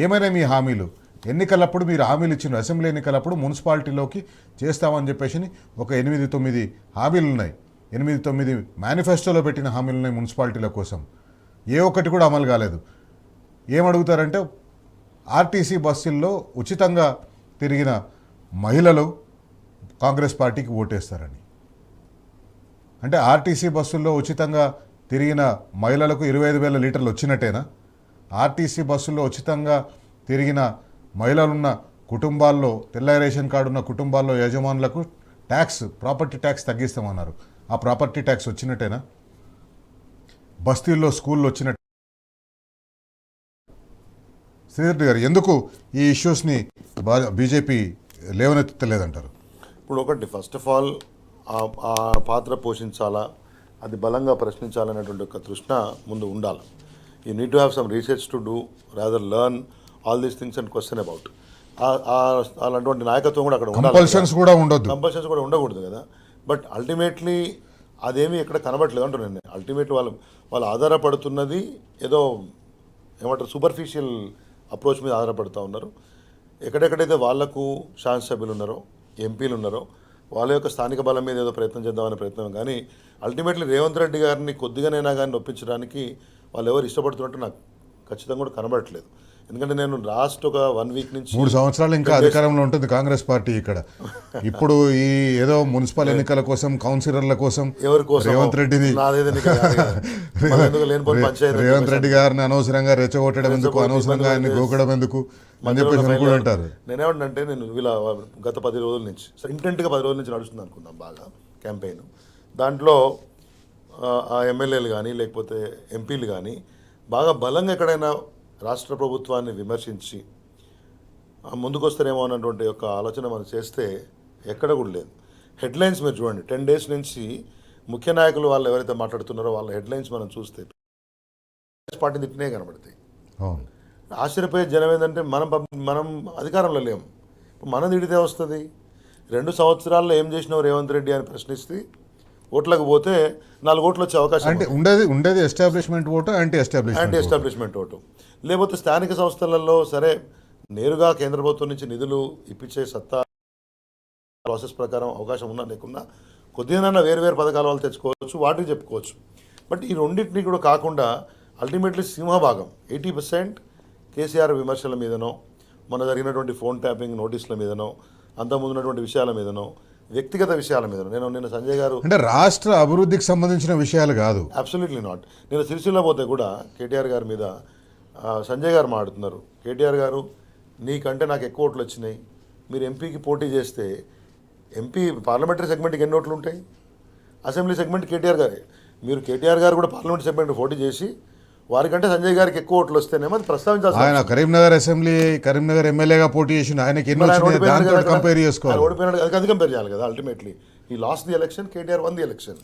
ఏమైనా మీ హామీలు, ఎన్నికలప్పుడు మీరు హామీలు ఇచ్చిండ్రు, అసెంబ్లీ ఎన్నికలప్పుడు మున్సిపాలిటీలోకి చేస్తామని చెప్పేసి ఒక 8-9 హామీలు ఉన్నాయి. 8-9 మేనిఫెస్టోలో పెట్టిన హామీలు ఉన్నాయి మున్సిపాలిటీల కోసం. ఏ ఒక్కటి కూడా అమలు కాలేదు. ఏమడుగుతారంటే ఆర్టీసీ బస్సుల్లో ఉచితంగా తిరిగిన మహిళలు కాంగ్రెస్ పార్టీకి ఓటేస్తారని. అంటే ఆర్టీసీ బస్సుల్లో ఉచితంగా తిరిగిన మహిళలకు 25,000 లీటర్లు వచ్చినట్టేనా? ఆర్టీసీ బస్సుల్లో ఉచితంగా తిరిగిన మహిళలున్న కుటుంబాల్లో, తెల్ల రేషన్ కార్డు ఉన్న కుటుంబాల్లో యజమానులకు ట్యాక్స్, ప్రాపర్టీ ట్యాక్స్ తగ్గిస్తామన్నారు. ఆ ప్రాపర్టీ ట్యాక్స్ వచ్చినట్టేనా? బస్తీల్లో స్కూల్లో వచ్చినట్టు. శ్రీధర్ గారు, ఎందుకు ఈ ఇష్యూస్ని బీజేపీ లేవనెత్తలేదంటారు? ఇప్పుడు ఒకటి, ఫస్ట్ ఆఫ్ ఆల్ ఆ పాత్ర పోషించాలా, అది బలంగా ప్రశ్నించాలనేటువంటి ఒక తృష్ణ ముందు ఉండాలి. You need to have some research to do, rather learn all these things and question about. అలాంటి నాయకత్వం కూడా అక్కడ ఉండాలి. కంపల్షన్స్ కూడా ఉండొద్దు, కంపల్షన్స్ కూడా ఉండకూడదు కదా. బట్ అల్టిమేట్లీ అదేమీ ఎక్కడ కనబడట్లేదు అంటున్నాను నేను. అల్టిమేట్లీ వాళ్ళు ఆధారపడుతున్నది ఏదో ఏమంటారు సూపర్ఫిషియల్ అప్రోచ్ మీద ఆధారపడుతూ ఉన్నారు. ఎక్కడెక్కడైతే వాళ్లకు శాసనసభ్యులు ఉన్నారో, ఎంపీలు ఉన్నారో, వాళ్ళ యొక్క స్థానిక బలం మీద ఏదో ప్రయత్నం చేద్దామనే ప్రయత్నం, కానీ అల్టిమేట్లీ రేవంత్ రెడ్డి గారిని కొద్దిగానైనా కానీ నొప్పించడానికి వాళ్ళు ఎవరు ఇష్టపడుతున్నట్టు నాకు ఖచ్చితంగా కూడా కనబడట్లేదు. ఎందుకంటే నేను లాస్ట్ ఒక 1 వీక్ నుంచి 3 సంవత్సరాలు ఇంకా అధికారంలో ఉంటుంది కాంగ్రెస్ పార్టీ ఇక్కడ. ఇప్పుడు ఈ ఏదో మున్సిపల్ ఎన్నికల కోసం కౌన్సిలర్ల కోసం ఎవరి కోసం రేవంత్ రెడ్డిని రేవంత్ రెడ్డి గారిని అనవసరంగా రెచ్చగొట్టడం ఎందుకు, అనవసరంగా ఆయన్ని గోకడం ఎందుకు అని చెప్పేసి అనుకుంటారు. నేనేమంటే నేను వీళ్ళ గత 10 రోజుల నుంచి ఇంటెంట్గా 10 రోజుల నుంచి నడుస్తుంది అనుకుందాం బాగా క్యాంపెయిన్. దాంట్లో ఆ ఎమ్మెల్యేలు కానీ లేకపోతే ఎంపీలు కానీ బాగా బలంగా ఎక్కడైనా రాష్ట్ర ప్రభుత్వాన్ని విమర్శించి ముందుకొస్తారేమో అన్నటువంటి యొక్క ఆలోచన మనం చేస్తే ఎక్కడ కూడా లేదు. హెడ్లైన్స్ మీరు చూడండి, 10 డేస్ నుంచి ముఖ్య నాయకులు వాళ్ళు ఎవరైతే మాట్లాడుతున్నారో వాళ్ళ హెడ్లైన్స్ మనం చూస్తే పార్టీ తిట్టినే కనబడతాయి. ఆశ్చర్యపోయే జనం ఏంటంటే మనం అధికారంలో లేము, మనం తిడితే వస్తుంది. 2 సంవత్సరాల్లో ఏం చేసినావు రేవంత్ రెడ్డి అని ప్రశ్నిస్తే ఓట్లకు పోతే 4 ఓట్లు వచ్చే అవకాశం అంటే ఉండేది establishment vote, anti establishment vote. లేకపోతే స్థానిక సంస్థలలో సరే నేరుగా కేంద్ర ప్రభుత్వం నుంచి నిధులు ఇప్పించే సత్తా ప్రాసెస్ ప్రకారం అవకాశం ఉన్నా లేకున్నా కొద్దిగా వేరు పథకాల వాళ్ళు తెచ్చుకోవచ్చు, వాటికి చెప్పుకోవచ్చు. బట్ ఈ రెండింటినీ కూడా కాకుండా అల్టిమేట్లీ సింహభాగం 80% కేసీఆర్ విమర్శల మీదనో, మన జరిగినటువంటి ఫోన్ ట్యాపింగ్ నోటీసుల మీదనో, అంతకుముందున్నటువంటి విషయాల మీదనో, వ్యక్తిగత విషయాల మీద. నిన్న సంజయ్ గారు అంటే రాష్ట్ర అభివృద్ధికి సంబంధించిన విషయాలు కాదు, అబ్సల్యూట్లీ నాట్. నేను సిరిసిల్ల పోతే కూడా కేటీఆర్ గారి మీద సంజయ్ గారు మాట్లాడుతున్నారు. కేటీఆర్ గారు నీకంటే నాకు ఎక్కువ ఓట్లు వచ్చినాయి, మీరు ఎంపీకి పోటీ చేస్తే ఎంపీ పార్లమెంటరీ సెగ్మెంట్కి ఎన్ని ఓట్లు ఉంటాయి, అసెంబ్లీ సెగ్మెంట్ కేటీఆర్ గారే. మీరు కేటీఆర్ గారు కూడా పార్లమెంటరీ సెగ్మెంట్ పోటీ చేసి వారికంటే సంజయ్ గారికి ఎక్కువ ఓట్లు వస్తేనేమో అది ప్రస్తావించాల్సి. ఆయన కరీంనగర్ ఎమ్మెల్యేగా పోటీ చేసి ఆయనకి కంపేర్ చేసుకోవాలి, ఓడిపోయినాడు. అది కంపేర్ చేయాలి కదా. అల్టిమేట్లీ ఈ last the election, KTR one the election.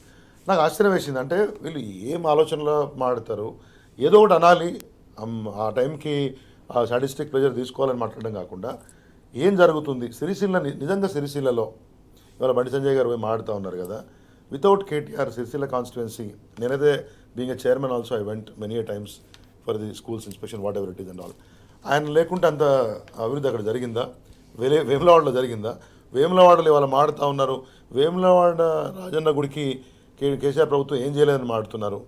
నాకు ఆశ్చర్యం వేసింది, అంటే వీళ్ళు ఏం ఆలోచనలో మాడతారు, ఏదో ఒకటి అనాలి, ఆ టైంకి ఆ స్టాటిస్టిక్ ప్రెజర్ తీసుకోవాలని మాట్లాడడం కాకుండా ఏం జరుగుతుంది సిరిసిల్ల. నిజంగా సిరిసిల్లలో ఇవాళ బండి సంజయ్ గారు పోయి మాడుతూ ఉన్నారు కదా, వితౌట్ కేటీఆర్ సిరిసిల్ల కాన్స్టిట్యున్సీ, నేనైతే being a chairman also I went many times for the schools inspection what ever it is and all. ఆయన లేకుంటే అంత అభివృద్ధి అక్కడ జరిగిందా? వేములవాడలో జరిగిందా? వేములవాడలో ఇవాళ మాడుతూ ఉన్నారు. వేములవాడ రాజన్న గుడికి కేసీఆర్ ప్రభుత్వం ఏం చేయలేదని మాడుతున్నారు.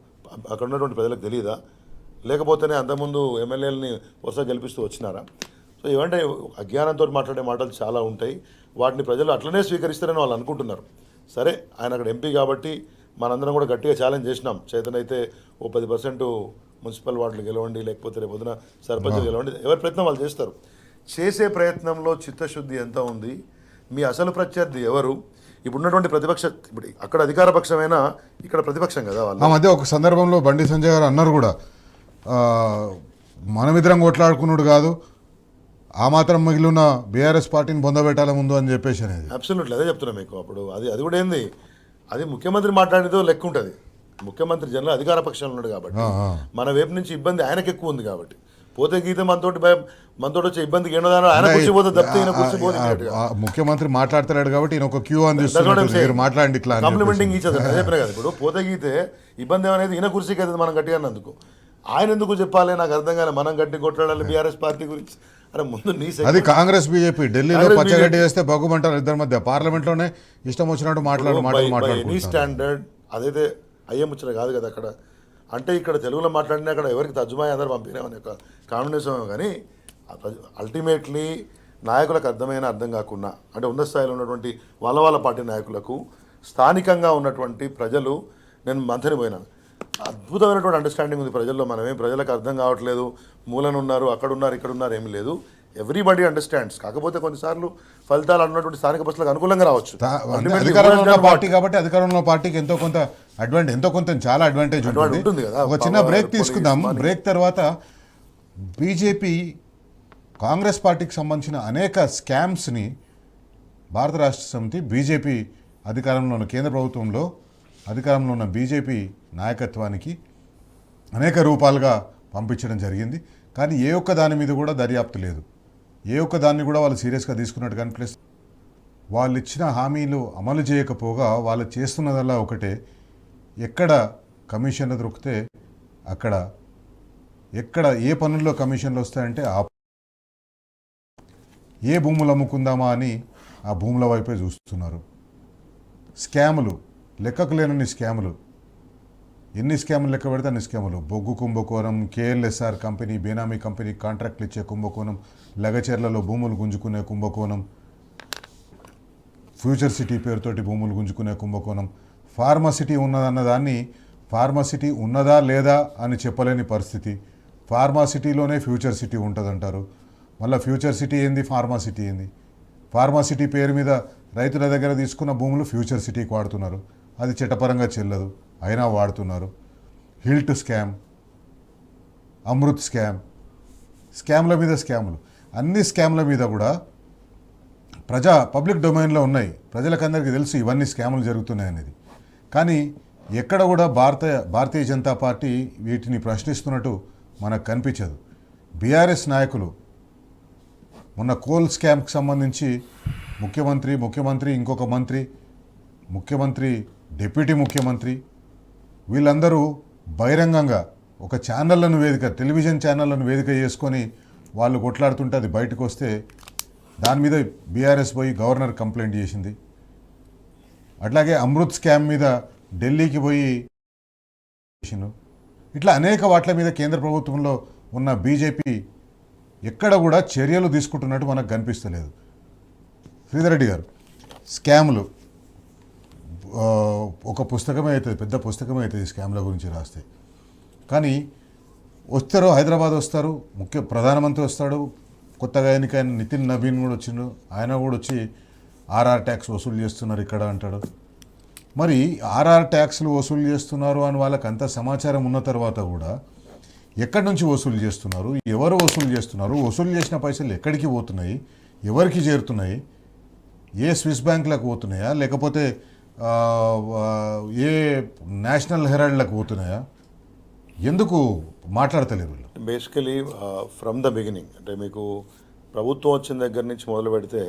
అక్కడ ఉన్నటువంటి ప్రజలకు తెలియదా? లేకపోతేనే అంతకుముందు ఎమ్మెల్యేలని వరుసగా గెలిపిస్తూ వచ్చినారా? సో ఏమంటే అజ్ఞానంతో మాట్లాడే మాటలు చాలా ఉంటాయి. వాటిని ప్రజలు అట్లనే స్వీకరిస్తారని వాళ్ళు అనుకుంటున్నారు. సరే, ఆయన అక్కడ ఎంపీ కాబట్టి మనందరం కూడా గట్టిగా ఛాలెంజ్ చేసినాం. చేతనైతే ఓ 10% మున్సిపల్ వార్డులు గెలవండి, లేకపోతే రేపు పొద్దున సర్పంచులు గెలవండి. ఎవరి ప్రయత్నం వాళ్ళు చేస్తారు. చేసే ప్రయత్నంలో చిత్తశుద్ధి ఎంత ఉంది, మీ అసలు ప్రత్యర్థి ఎవరు, ఇప్పుడున్నటువంటి ప్రతిపక్ష, ఇప్పుడు అక్కడ అధికార పక్షమైనా ఇక్కడ ప్రతిపక్షం కదా వాళ్ళు. ఆ మధ్య ఒక సందర్భంలో బండి సంజయ్ గారు అన్నారు కూడా, మనమిద్దరం కొట్లాడుకున్నాడు కాదు, ఆ మాత్రం మిగిలిన బీఆర్ఎస్ పార్టీని పొందబెట్టాల ముందు అని చెప్పేసి అనేది. అబ్సల్యూట్లీ అదే చెప్తున్నా మీకు. అప్పుడు అది కూడా ఏంది, అది ముఖ్యమంత్రి మాట్లాడేదో లెక్క ఉంటుంది. ముఖ్యమంత్రి జనరల్ అధికార పక్షంలో ఉన్నాడు కాబట్టి మన వైపు నుంచి ఇబ్బంది ఆయనకు ఎక్కువ ఉంది కాబట్టి, పోతే గీత మనతోటి వచ్చే ఇబ్బందికి ఏమో ఆయన కూర్చిపోతే తప్పితే ఈయన కూర్చిపోతే. ముఖ్యమంత్రి మాట్లాడతాడు కాబట్టి ఈయన ఒక క్యూ అందిస్తున్నాడు, మాట్లాడండి ఇట్లా కాంప్లిమెంటింగ్ ఈచ్ అదర్. చెప్పిన కదా, ఇప్పుడు పోతే గీతే ఇబ్బంది ఏమనేది ఈయన కుర్చీకి అవుతుంది మనం గట్టిగా అన్నందుకు. ఆయన ఎందుకు చెప్పాలి నాకు అర్థం కాలే. మనం గట్టి కొట్లాడాలి బీఆర్ఎస్ పార్టీ గురించి. అరే ముందు నీ అది కాంగ్రెస్ బీజేపీ ఢిల్లీలో పచ్చగడ్డి వేస్తే బగ్గుమంటారు ఇద్దరి మధ్య, పార్లమెంట్లోనే ఇష్టం వచ్చినట్టు మాట్లాడు. నీ స్టాండర్డ్ అదైతే అయ్యే ముచ్చట కాదు కదా అక్కడ. అంటే ఇక్కడ తెలుగులో మాట్లాడినా అక్కడ ఎవరికి తర్జుమా అందరూ పంపినామని ఒక కాంబినేషన్. కానీ అల్టిమేట్లీ నాయకులకు అర్థమైన అర్థం కాకుండా, అంటే ఉన్నత స్థాయిలో ఉన్నటువంటి వాళ్ళ పార్టీ నాయకులకు స్థానికంగా ఉన్నటువంటి ప్రజలు, నేను మంథని పోయినాను, అద్భుతమైనటువంటి అండర్స్టాండింగ్ ఉంది ప్రజల్లో. మనమేం ప్రజలకు అర్థం కావట్లేదు, మూలనున్నారు, అక్కడున్నారు, ఇక్కడున్నారు, ఏమి లేదు. Everybody understands. కాకపోతే కొన్నిసార్లు ఫలితాలు అన్నటువంటి స్థానిక బస్సులకు అనుకూలంగా రావచ్చు. అధికారంలో పార్టీ కాబట్టి అధికారంలో పార్టీకి ఎంతో కొంత చాలా అడ్వాంటేజ్ ఉంటుంది కదా. ఒక చిన్న బ్రేక్ తీసుకుందాం. బ్రేక్ తర్వాత బీజేపీ కాంగ్రెస్ పార్టీకి సంబంధించిన అనేక స్కామ్స్ని భారత రాష్ట్ర సమితి బీజేపీ అధికారంలో ఉన్న కేంద్ర ప్రభుత్వంలో అధికారంలో ఉన్న బీజేపీ నాయకత్వానికి అనేక రూపాలుగా పంపించడం జరిగింది. కానీ ఏ ఒక్క దాని మీద కూడా దర్యాప్తు లేదు, ఏ ఒక్క దాన్ని కూడా వాళ్ళు సీరియస్గా తీసుకున్నట్టు కానీ, ప్లస్ వాళ్ళు ఇచ్చిన హామీలు అమలు చేయకపోగా వాళ్ళు చేస్తున్నదల్లా ఒకటే, ఎక్కడ కమిషన్లు దొరికితే అక్కడ, ఎక్కడ ఏ పనుల్లో కమిషన్లు వస్తాయంటే ఏ భూములు అమ్ముకుందామా అని ఆ భూముల వైపే చూస్తున్నారు. స్కాములు, లెక్కకు లేనన్ని స్కాములు. ఎన్ని స్కాములు లెక్క పెడితే అన్ని స్కాములు. బొగ్గు కుంభకోణం, కేఎల్ఎస్ఆర్ కంపెనీ బేనామీ కంపెనీ కాంట్రాక్ట్లు ఇచ్చే కుంభకోణం, లగచెర్లలో భూములు గుంజుకునే కుంభకోణం, ఫ్యూచర్ సిటీ పేరుతోటి భూములు గుంజుకునే కుంభకోణం, ఫార్మసిటీ ఉన్నదన్న దాన్ని ఫార్మసిటీ ఉన్నదా లేదా అని చెప్పలేని పరిస్థితి. ఫార్మాసిటీలోనే ఫ్యూచర్ సిటీ ఉంటుందంటారు. మళ్ళీ ఫ్యూచర్ సిటీ ఏంది, ఫార్మాసిటీ ఏంది? ఫార్మాసిటీ పేరు మీద రైతుల దగ్గర తీసుకున్న భూములు ఫ్యూచర్ సిటీకి వాడుతున్నారు. అది చట్టపరంగా చెల్లదు, అయినా వాడుతున్నారు. హిల్ట్ స్కామ్, అమృత్ స్కామ్, స్కామ్ల మీద స్కాములు. అన్ని స్కామ్ల మీద కూడా పబ్లిక్ డొమైన్లో ఉన్నాయి, ప్రజలకందరికీ తెలుసు ఇవన్నీ స్కాములు జరుగుతున్నాయి అనేది. కానీ ఎక్కడ కూడా భారతీయ జనతా పార్టీ వీటిని ప్రశ్నిస్తున్నట్టు మనకు కనిపించదు. బీఆర్ఎస్ నాయకులు మొన్న కోల్ స్కామ్కి సంబంధించి ముఖ్యమంత్రి ఇంకొక మంత్రి, ముఖ్యమంత్రి డిప్యూటీ ముఖ్యమంత్రి వీళ్ళందరూ బహిరంగంగా ఒక ఛానళ్లను వేదిక, టెలివిజన్ ఛానళ్లను వేదిక చేసుకొని వాళ్ళు కొట్లాడుతుంటే అది బయటకు వస్తే దాని మీద బీఆర్ఎస్ పోయి గవర్నర్ కంప్లైంట్ చేసింది. అట్లాగే అమృత్ స్కామ్ మీద ఢిల్లీకి పోయి ఇట్లా అనేక వాట్ల మీద కేంద్ర ప్రభుత్వంలో ఉన్న బీజేపీ ఎక్కడ కూడా చర్యలు తీసుకుంటున్నట్టు మనకు కనిపిస్తలేదు. శ్రీధర్ రెడ్డి గారు, స్కాములు ఒక పుస్తకమే అవుతుంది, పెద్ద పుస్తకమే అవుతుంది స్కామ్ల గురించి రాస్తే. కానీ వస్తారు, హైదరాబాద్ వస్తారు, ప్రధానమంత్రి వస్తాడు, కొత్తగా ఎన్నికైన నితిన్ నవీన్ కూడా వచ్చిండు, ఆయన కూడా వచ్చి ఆర్ఆర్ ట్యాక్స్ వసూలు చేస్తున్నారు ఇక్కడ అంటాడు. మరి ఆర్ఆర్ ట్యాక్స్లు వసూలు చేస్తున్నారు అని వాళ్ళకి అంత సమాచారం ఉన్న తర్వాత కూడా ఎక్కడి నుంచి వసూలు చేస్తున్నారు, ఎవరు వసూలు చేస్తున్నారు, వసూలు చేసిన పైసలు ఎక్కడికి పోతున్నాయి, ఎవరికి చేరుతున్నాయి, ఏ స్విస్ బ్యాంకులకు పోతున్నాయా లేకపోతే ఏ నేషనల్ హెరాల్డ్లకు పోతున్నాయా, ఎందుకు మాట్లాడతలేరు వీళ్ళు? బేసికలీ ఫ్రమ్ ద బిగినింగ్ అంటే మీకు ప్రభుత్వం వచ్చిన దగ్గర నుంచి మొదలు పెడితే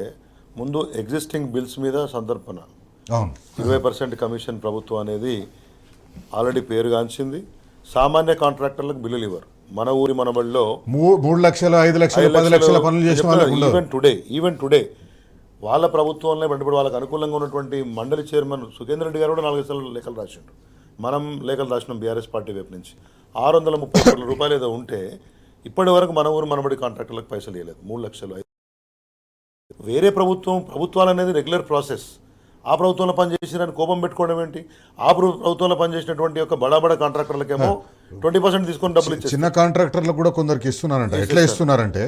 ముందు ఎగ్జిస్టింగ్ బిల్స్ మీద సంతర్పణ, అవును, 20% కమిషన్ ప్రభుత్వం అనేది ఆల్రెడీ పేరుగాంచింది. సామాన్య కాంట్రాక్టర్లకు బిల్లులు ఇవ్వరు. మన ఊరి మనబడిలో 3 లక్షలు 5 లక్షలు 10 లక్షల పనులు చేసిన వాళ్ళకు ఈవెన్ టుడే వాళ్ళ ప్రభుత్వంలో ఇప్పుడు వాళ్ళకి అనుకూలంగా ఉన్నటువంటి మండలి చైర్మన్ సుఖేందర్ రెడ్డి గారు కూడా 4 లక్షల లేఖలు రాసిండు. మనం లేఖలు రాసినాం బీఆర్ఎస్ పార్టీ వైపు నుంచి. 630 కోట్ల రూపాయలు ఏదో ఉంటే ఇప్పటి వరకు మన ఊరు మనబడి కాంట్రాక్టర్లకు పైసలు ఇవ్వలేదు. 3 లక్షలు. వేరే ప్రభుత్వాలు అనేది రెగ్యులర్ ప్రాసెస్. ఆ ప్రభుత్వంలో పనిచేసిరని కోపం పెట్టుకోవడం ఏంటి? ఆ ప్రభుత్వంలో పనిచేసినటువంటి యొక్క బడా కాంట్రాక్టర్లకేమో 20% తీసుకొని డబ్బులు ఇచ్చారు. చిన్న కాంట్రాక్టర్లకు కూడా కొందరికి ఇస్తున్నారంట. ఎట్లా ఇస్తున్నారంటే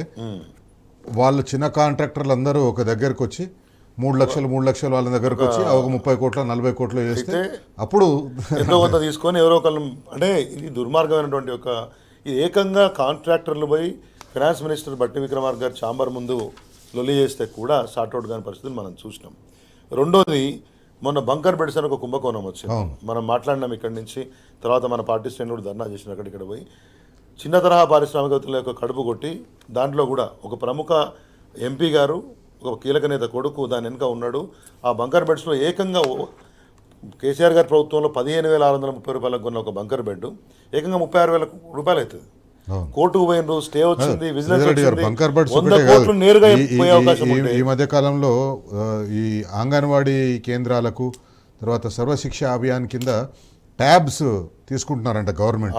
వాళ్ళు చిన్న కాంట్రాక్టర్లు అందరూ ఒక దగ్గరకు వచ్చి 3 లక్షలు వాళ్ళ దగ్గరకు వచ్చి ఒక 30 కోట్ల 40 కోట్లు వేస్తే అప్పుడు ఎంతో కొంత తీసుకొని ఎవరో ఒకళ్ళు, అంటే ఇది దుర్మార్గమైనటువంటి ఒక, ఇది ఏకంగా కాంట్రాక్టర్లు పోయి ఫైనాన్స్ మినిస్టర్ బట్టి విక్రమార్క గారు ఛాంబర్ ముందు లొల్లి చేస్తే కూడా సార్ట్అవుట్ కాని పరిస్థితులు మనం చూసినాం. రెండోది, మొన్న బంకర్ బెడ్స్ అని ఒక కుంభకోణం వచ్చింది. మనం మాట్లాడినాం ఇక్కడి నుంచి. తర్వాత మన పార్టీ శ్రేణులు కూడా ధర్నా చేసిన అక్కడిక్కడ పోయి చిన్న తరహా పారిశ్రామికవేత్తల యొక్క కడుపు కొట్టి దాంట్లో కూడా ఒక ప్రముఖ ఎంపీ గారు, ఒక కీలక నేత కొడుకు దాని వెనుక ఉన్నాడు. ఆ బంకర్ బెడ్స్లో ఏకంగా కేసీఆర్ గారి ప్రభుత్వంలో 15,630 రూపాయలకు కొన్న ఒక బంకర్ బెడ్ ఏకంగా 36,000 రూపాయలు అవుతుంది. కోర్టుకు పోయినరు, స్టే వచ్చింది, నేరుగా పోయే అవకాశం ఉంది. ఈ మధ్య కాలంలో ఈ అంగన్వాడీ కేంద్రాలకు తర్వాత సర్వశిక్ష అభియాన్ కింద ట్యాబ్స్ తీసుకుంటున్నారంట గవర్నమెంట్.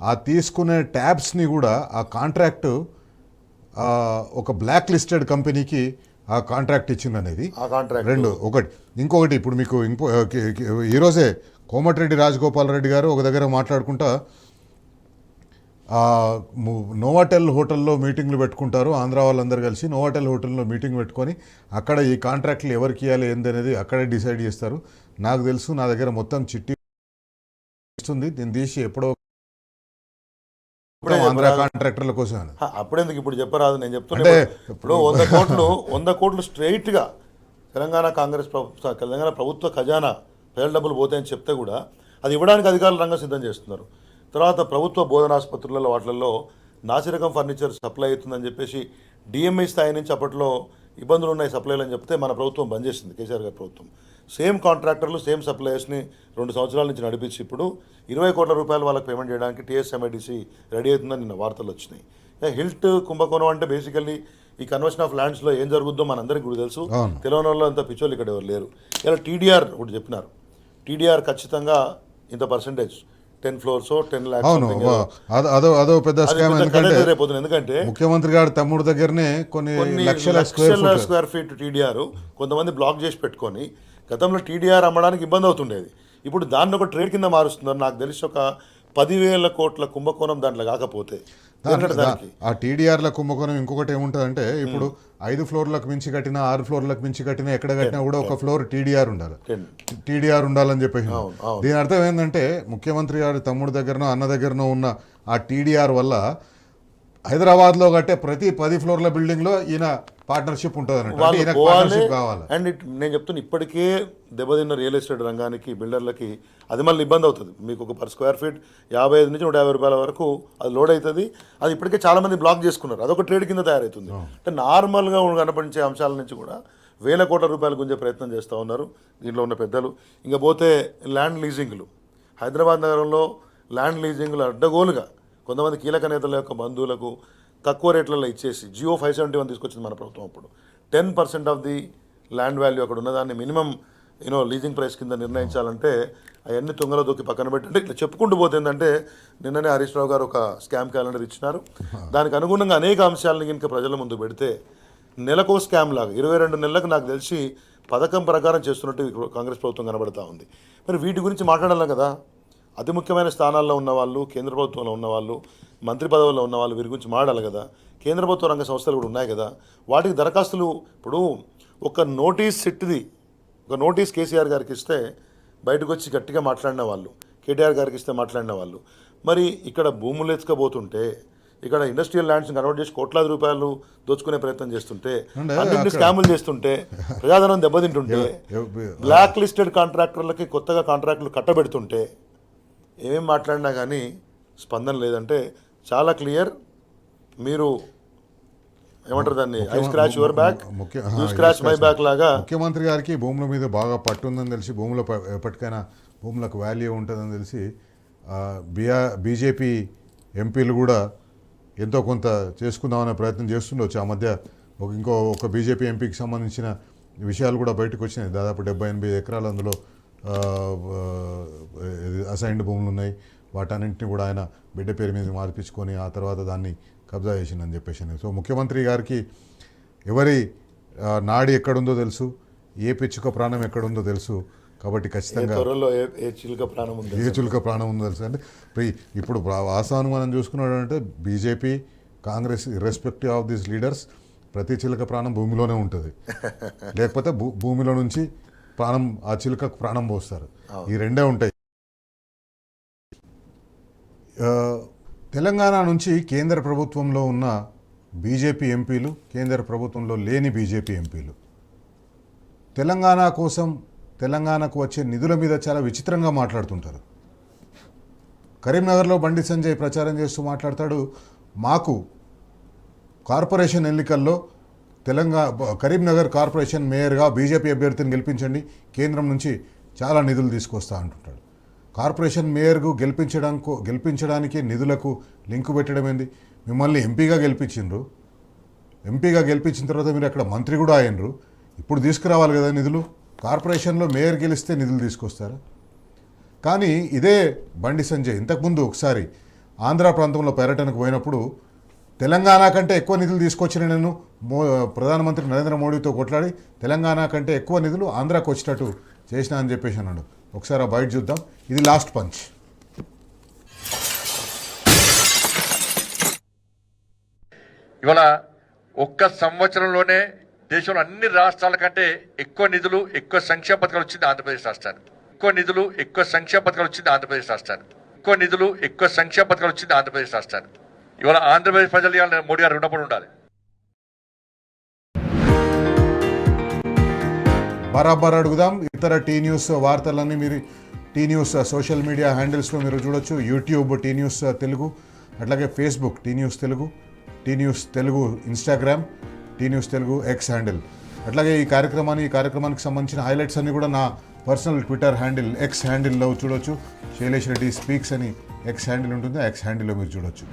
ఆ తీసుకునే ట్యాబ్స్ని కూడా ఆ కాంట్రాక్ట్ ఒక బ్లాక్ లిస్టెడ్ కంపెనీకి ఆ కాంట్రాక్ట్ ఇచ్చిందనేది రెండు. ఇంకొకటి ఇప్పుడు మీకు ఈరోజే కోమటిరెడ్డి రాజగోపాల్ రెడ్డి గారు ఒక దగ్గర మాట్లాడుకుంటా నోవాటెల్ హోటల్లో మీటింగ్లు పెట్టుకుంటారు. ఆంధ్ర వాళ్ళందరూ కలిసి నోవాటెల్ హోటల్లో మీటింగ్ పెట్టుకొని అక్కడ ఈ కాంట్రాక్ట్లు ఎవరికి ఇవ్వాలి ఏందనేది అక్కడే డిసైడ్ చేస్తారు. నాకు తెలుసు, నా దగ్గర మొత్తం చిట్టి ఇస్తుంది, దీన్ని తీసి ఎప్పుడో ఆంధ్ర కాంట్రాక్టర్ల కోసం. అప్పుడెందుకు ఇప్పుడు చెప్పరాదు, నేను చెప్తున్నా. ఇప్పుడు 100 కోట్లు స్ట్రైట్గా తెలంగాణ ప్రభుత్వ ఖజానా పేద డబ్బులు పోతాయని చెప్తే కూడా అది ఇవ్వడానికి అధికారులు రంగం సిద్ధం చేస్తున్నారు. తర్వాత ప్రభుత్వ బోధనాసుపత్రులలో వాటిల్లో నాసిరకం ఫర్నిచర్ సప్లై అవుతుందని చెప్పేసి డిఎంఐ స్థాయి నుంచి అప్పట్లో ఇబ్బందులు ఉన్నాయి సప్లైలు అని చెప్తే మన ప్రభుత్వం బంద్ చేసింది, కేసీఆర్ గారి ప్రభుత్వం. సేమ్ కాంట్రాక్టర్లు సేమ్ సప్లయర్స్ని 2 సంవత్సరాల నుంచి నడిపించి ఇప్పుడు 20 కోట్ల రూపాయలు వాళ్ళకి పేమెంట్ చేయడానికి టీఎస్ఎంఐడిసి రెడీ అవుతుందని నిన్న వార్తలు వచ్చినాయి. హిల్ట్ కుంభకోణం అంటే బేసికల్లీ ఈ కన్వర్షన్ ఆఫ్ ల్యాండ్స్లో ఏం జరుగుద్దో మనందరికీ కూడా తెలుసు. తెలంగాణ వాళ్ళు అంత పిచ్చోళ్ళు ఇక్కడ ఎవరు లేరు. ఇలా టీడీఆర్ ఒకటి చెప్పినారు. టీడీఆర్ ఖచ్చితంగా ఇంత పర్సంటేజ్ 10 floors 10 lakhs అవును something ఏదో. అదో పెద్ద అది స్కామ్. పెద్ద ఎందుకంటే కథ రేపోతుంది. ఎందుకంటే ముఖ్యమంత్రి గారి తమ్ముడు దగ్గరనే కొన్ని కొన్ని లక్షల స్క్వేర్ స్క్వేర్ ఫీట్ టీడీఆర్ కొంతమంది బ్లాక్ చేసి పెట్టుకొని గతంలో టీడీఆర్ అమ్మడానికి ఇబ్బంది అవుతుండేది. ఇప్పుడు దాన్ని ఒక ట్రేడ్ కింద మారుస్తున్నారు. నాకు తెలిసి ఒక 10,000 కోట్ల కుంభకోణం దాంట్లో కాకపోతే ఎందుకంటే దానికి ఆ టీడీఆర్ల కుంభకోణం ఇంకొకటి ఏముంటుందంటే ఇప్పుడు 5 ఫ్లోర్లకు మించి కట్టినా 6 ఫ్లోర్లకు మించి కట్టినా ఎక్కడ కట్టినా కూడా ఒక ఫ్లోర్ టీడీఆర్ ఉండాలి. 10. టీడీఆర్ ఉండాలని చెప్పేసి అవును, అవును. దీని అర్థం ఏంటంటే ముఖ్యమంత్రి గారి తమ్ముడు దగ్గరనో అన్న దగ్గరనో ఉన్న ఆ టీడీఆర్ వల్ల హైదరాబాద్లో కట్టే ప్రతి 10 ఫ్లోర్ల బిల్డింగ్లో ఈయన పార్ట్నర్షిప్ ఉంటుంది అన్నట్టు. వాళ్ళు ఈయన పోవాలి. పార్ట్నర్షిప్ కావాలి. అండ్ నేను చెప్తున్నా, ఇప్పటికే దెబ్బతిన్న రియల్ ఎస్టేట్ రంగానికి, బిల్డర్లకి అది మళ్ళీ ఇబ్బంది అవుతుంది. మీకు ఒక పర్ స్క్వేర్ ఫీట్ 55 నుంచి 150 రూపాయల వరకు అది లోడ్ అవుతుంది. అది ఇప్పటికే చాలా మంది బ్లాక్ చేసుకున్నారు. అదొక ట్రేడ్ కింద తయారవుతుంది. అంటే నార్మల్గా కనపడించే అంశాల నుంచి కూడా 1,000 కోట్ల రూపాయలు గుంజే ప్రయత్నం చేస్తూ ఉన్నారు దీంట్లో ఉన్న పెద్దలు. ఇంకా పోతే ల్యాండ్ లీజింగ్లు, హైదరాబాద్ నగరంలో ల్యాండ్ లీజింగ్లు అడ్డగోలుగా కొంతమంది కీలక నేతల యొక్క బంధువులకు తక్కువ రేట్లలో ఇచ్చేసి జియో 571 తీసుకొచ్చింది మన ప్రభుత్వం. అప్పుడు 10% ఆఫ్ ది ల్యాండ్ వాల్యూ అక్కడ ఉన్నదాన్ని మినిమం లీజింగ్ ప్రైస్ కింద నిర్ణయించాలంటే అవన్నీ తుంగలో దొక్కి పక్కన పెట్టి, అంటే ఇట్లా చెప్పుకుంటూ పోతే ఏంటంటే నిన్ననే హరీష్ రావు గారు ఒక స్కామ్ క్యాలెండర్ ఇచ్చినారు. దానికి అనుగుణంగా అనేక అంశాలను కనుక ప్రజల ముందు పెడితే నెలకో స్కామ్ లాగా 22 నెలలకు నాకు తెలిసి పథకం ప్రకారం చేస్తున్నట్టు కాంగ్రెస్ ప్రభుత్వం కనబడతా ఉంది. మరి వీటి గురించి మాట్లాడాలి కదా. అతి ముఖ్యమైన స్థానాల్లో ఉన్నవాళ్ళు, కేంద్ర ప్రభుత్వంలో ఉన్నవాళ్ళు, మంత్రి పదవుల్లో ఉన్నవాళ్ళు, వీరి గురించి మాట్లాడాలి కదా. కేంద్ర ప్రభుత్వ రంగ సంస్థలు కూడా ఉన్నాయి కదా, వాటికి దరఖాస్తులు. ఇప్పుడు ఒక నోటీస్ సిట్ది ఒక నోటీస్ కేసీఆర్ గారికి ఇస్తే బయటకు వచ్చి గట్టిగా మాట్లాడిన వాళ్ళు, కేటీఆర్ గారికి ఇస్తే మాట్లాడిన వాళ్ళు, మరి ఇక్కడ భూములు ఎత్తుకపోతుంటే, ఇక్కడ ఇండస్ట్రియల్ ల్యాండ్స్ని కన్వర్ట్ చేసి కోట్లాది రూపాయలు దోచుకునే ప్రయత్నం చేస్తుంటే, అన్నింటినీ స్కాములు చేస్తుంటే, ప్రజాధనం దెబ్బతింటుంటే, బ్లాక్ లిస్టెడ్ కాంట్రాక్టర్లకి కొత్తగా కాంట్రాక్టులు కట్టబెడుతుంటే ఏమేమి మాట్లాడినా కానీ స్పందన లేదంటే చాలా క్లియర్. మీరు ఏమంటారు దాన్ని, I scratch your back, you scratch my back లాగా. ముఖ్యమంత్రి గారికి భూముల మీద బాగా పట్టు ఉందని తెలిసి, భూముల ఎప్పటికైనా భూములకు వాల్యూ ఉంటుందని తెలిసి బీజేపీ ఎంపీలు కూడా ఎంతో కొంత చేసుకుందామనే ప్రయత్నం చేస్తుండొచ్చు. ఆ మధ్య ఒక బీజేపీ ఎంపీకి సంబంధించిన విషయాలు కూడా బయటకు వచ్చినాయి. దాదాపు 70-80 ఎకరాలు అందులో అసైన్డ్ భూములు ఉన్నాయి. వాటన్నింటినీ కూడా ఆయన బిడ్డ పేరు మీద మార్పించుకొని ఆ తర్వాత దాన్ని కబ్జా చేసిందని చెప్పేసి. సో ముఖ్యమంత్రి గారికి ఎవరి నాడి ఎక్కడుందో తెలుసు, ఏ పిచ్చుక ప్రాణం ఎక్కడుందో తెలుసు. కాబట్టి ఖచ్చితంగా ఏ చిలుక ప్రాణం ఉందో తెలుసు. అంటే ఇప్పుడు వాస్తవాన్ని మనం చూసుకున్నాడంటే BJP, Congress, irrespective of these leaders, ప్రతి చిలుక ప్రాణం భూమిలోనే ఉంటుంది. లేకపోతే భూమిలో నుంచి ఆ చిలుకకు ప్రాణం పోస్తారు. ఈ రెండే ఉంటాయి. తెలంగాణ నుంచి కేంద్ర ప్రభుత్వంలో ఉన్న బీజేపీ ఎంపీలు, కేంద్ర ప్రభుత్వంలో లేని బీజేపీ ఎంపీలు తెలంగాణ కోసం, తెలంగాణకు వచ్చే నిధుల మీద చాలా విచిత్రంగా మాట్లాడుతుంటారు. కరీంనగర్లో బండి సంజయ్ ప్రచారం చేస్తూ మాట్లాడతాడు, మాకు కార్పొరేషన్ ఎన్నికల్లో కరీంనగర్ కార్పొరేషన్ మేయర్గా బీజేపీ అభ్యర్థిని గెలిపించండి, కేంద్రం నుంచి చాలా నిధులు తీసుకొస్తా అంటుంటాడు. కార్పొరేషన్ మేయర్కు గెలిపించడానికి నిధులకు లింకు పెట్టడం ఏంది? మిమ్మల్ని ఎంపీగా గెలిపించిండ్రు, ఎంపీగా గెలిపించిన తర్వాత మీరు అక్కడ మంత్రి కూడా అయినరు, ఇప్పుడు తీసుకురావాలి కదా నిధులు. కార్పొరేషన్లో మేయర్ గెలిస్తే నిధులు తీసుకొస్తారా? కానీ ఇదే బండి సంజయ్ ఇంతకుముందు ఒకసారి ఆంధ్ర ప్రాంతంలో పర్యటనకు పోయినప్పుడు తెలంగాణ కంటే ఎక్కువ నిధులు తీసుకొచ్చిన నేను ప్రధానమంత్రి నరేంద్ర మోడీతో కొట్లాడి తెలంగాణ కంటే ఎక్కువ నిధులు ఆంధ్రాకు వచ్చేటట్టు చేసినా అని చెప్పేసి అన్నాడు. ఒకసారి ఆ బయట చూద్దాం. ఇది లాస్ట్ పంచ్. ఇవాళ ఒక్క సంవత్సరంలోనే దేశంలో అన్ని రాష్ట్రాల కంటే ఎక్కువ నిధులు, ఎక్కువ సంక్షేమ పథకాలు వచ్చింది ఆంధ్రప్రదేశ్ రాష్ట్రానికి. ఇవాళ ఆంధ్రప్రదేశ్ ప్రజలు ఇవాళ మోడీ గారు రుణపడి ఉండాలి. బరాబర్ అడుగుదాం. ఇతర టీ న్యూస్ వార్తలన్నీ మీరు టీ న్యూస్ సోషల్ మీడియా హ్యాండిల్స్లో మీరు చూడొచ్చు. యూట్యూబ్ టీ న్యూస్ తెలుగు, అట్లాగే Facebook T news Telugu, Instagram T news Telugu, X handle. అట్లాగే ఈ కార్యక్రమానికి సంబంధించిన హైలైట్స్ అన్నీ కూడా నా పర్సనల్ ట్విట్టర్ హ్యాండిల్ ఎక్స్ హ్యాండిల్లో చూడొచ్చు. శైలేష్ రెడ్డి స్పీక్స్ అని ఎక్స్ హ్యాండిల్ ఉంటుంది, ఎక్స్ హ్యాండిల్లో మీరు చూడొచ్చు.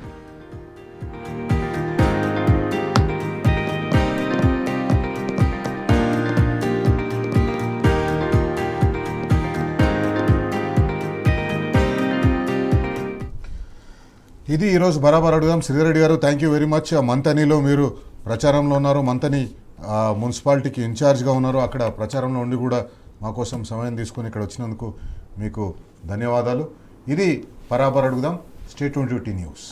ఇది ఈరోజు బరాబర్ అడుగుదాం. శ్రీధరెడ్డి గారు, థ్యాంక్ యూ వెరీ మచ్. మంతనిలో మీరు ప్రచారంలో ఉన్నారు, మంతని మున్సిపాలిటీకి ఇన్ఛార్జ్గా ఉన్నారు. అక్కడ ప్రచారంలో ఉండి కూడా మా కోసం సమయం తీసుకొని ఇక్కడ వచ్చినందుకు మీకు ధన్యవాదాలు. ఇది బరాబర్ అడుగుదాం. Stay tuned to T news.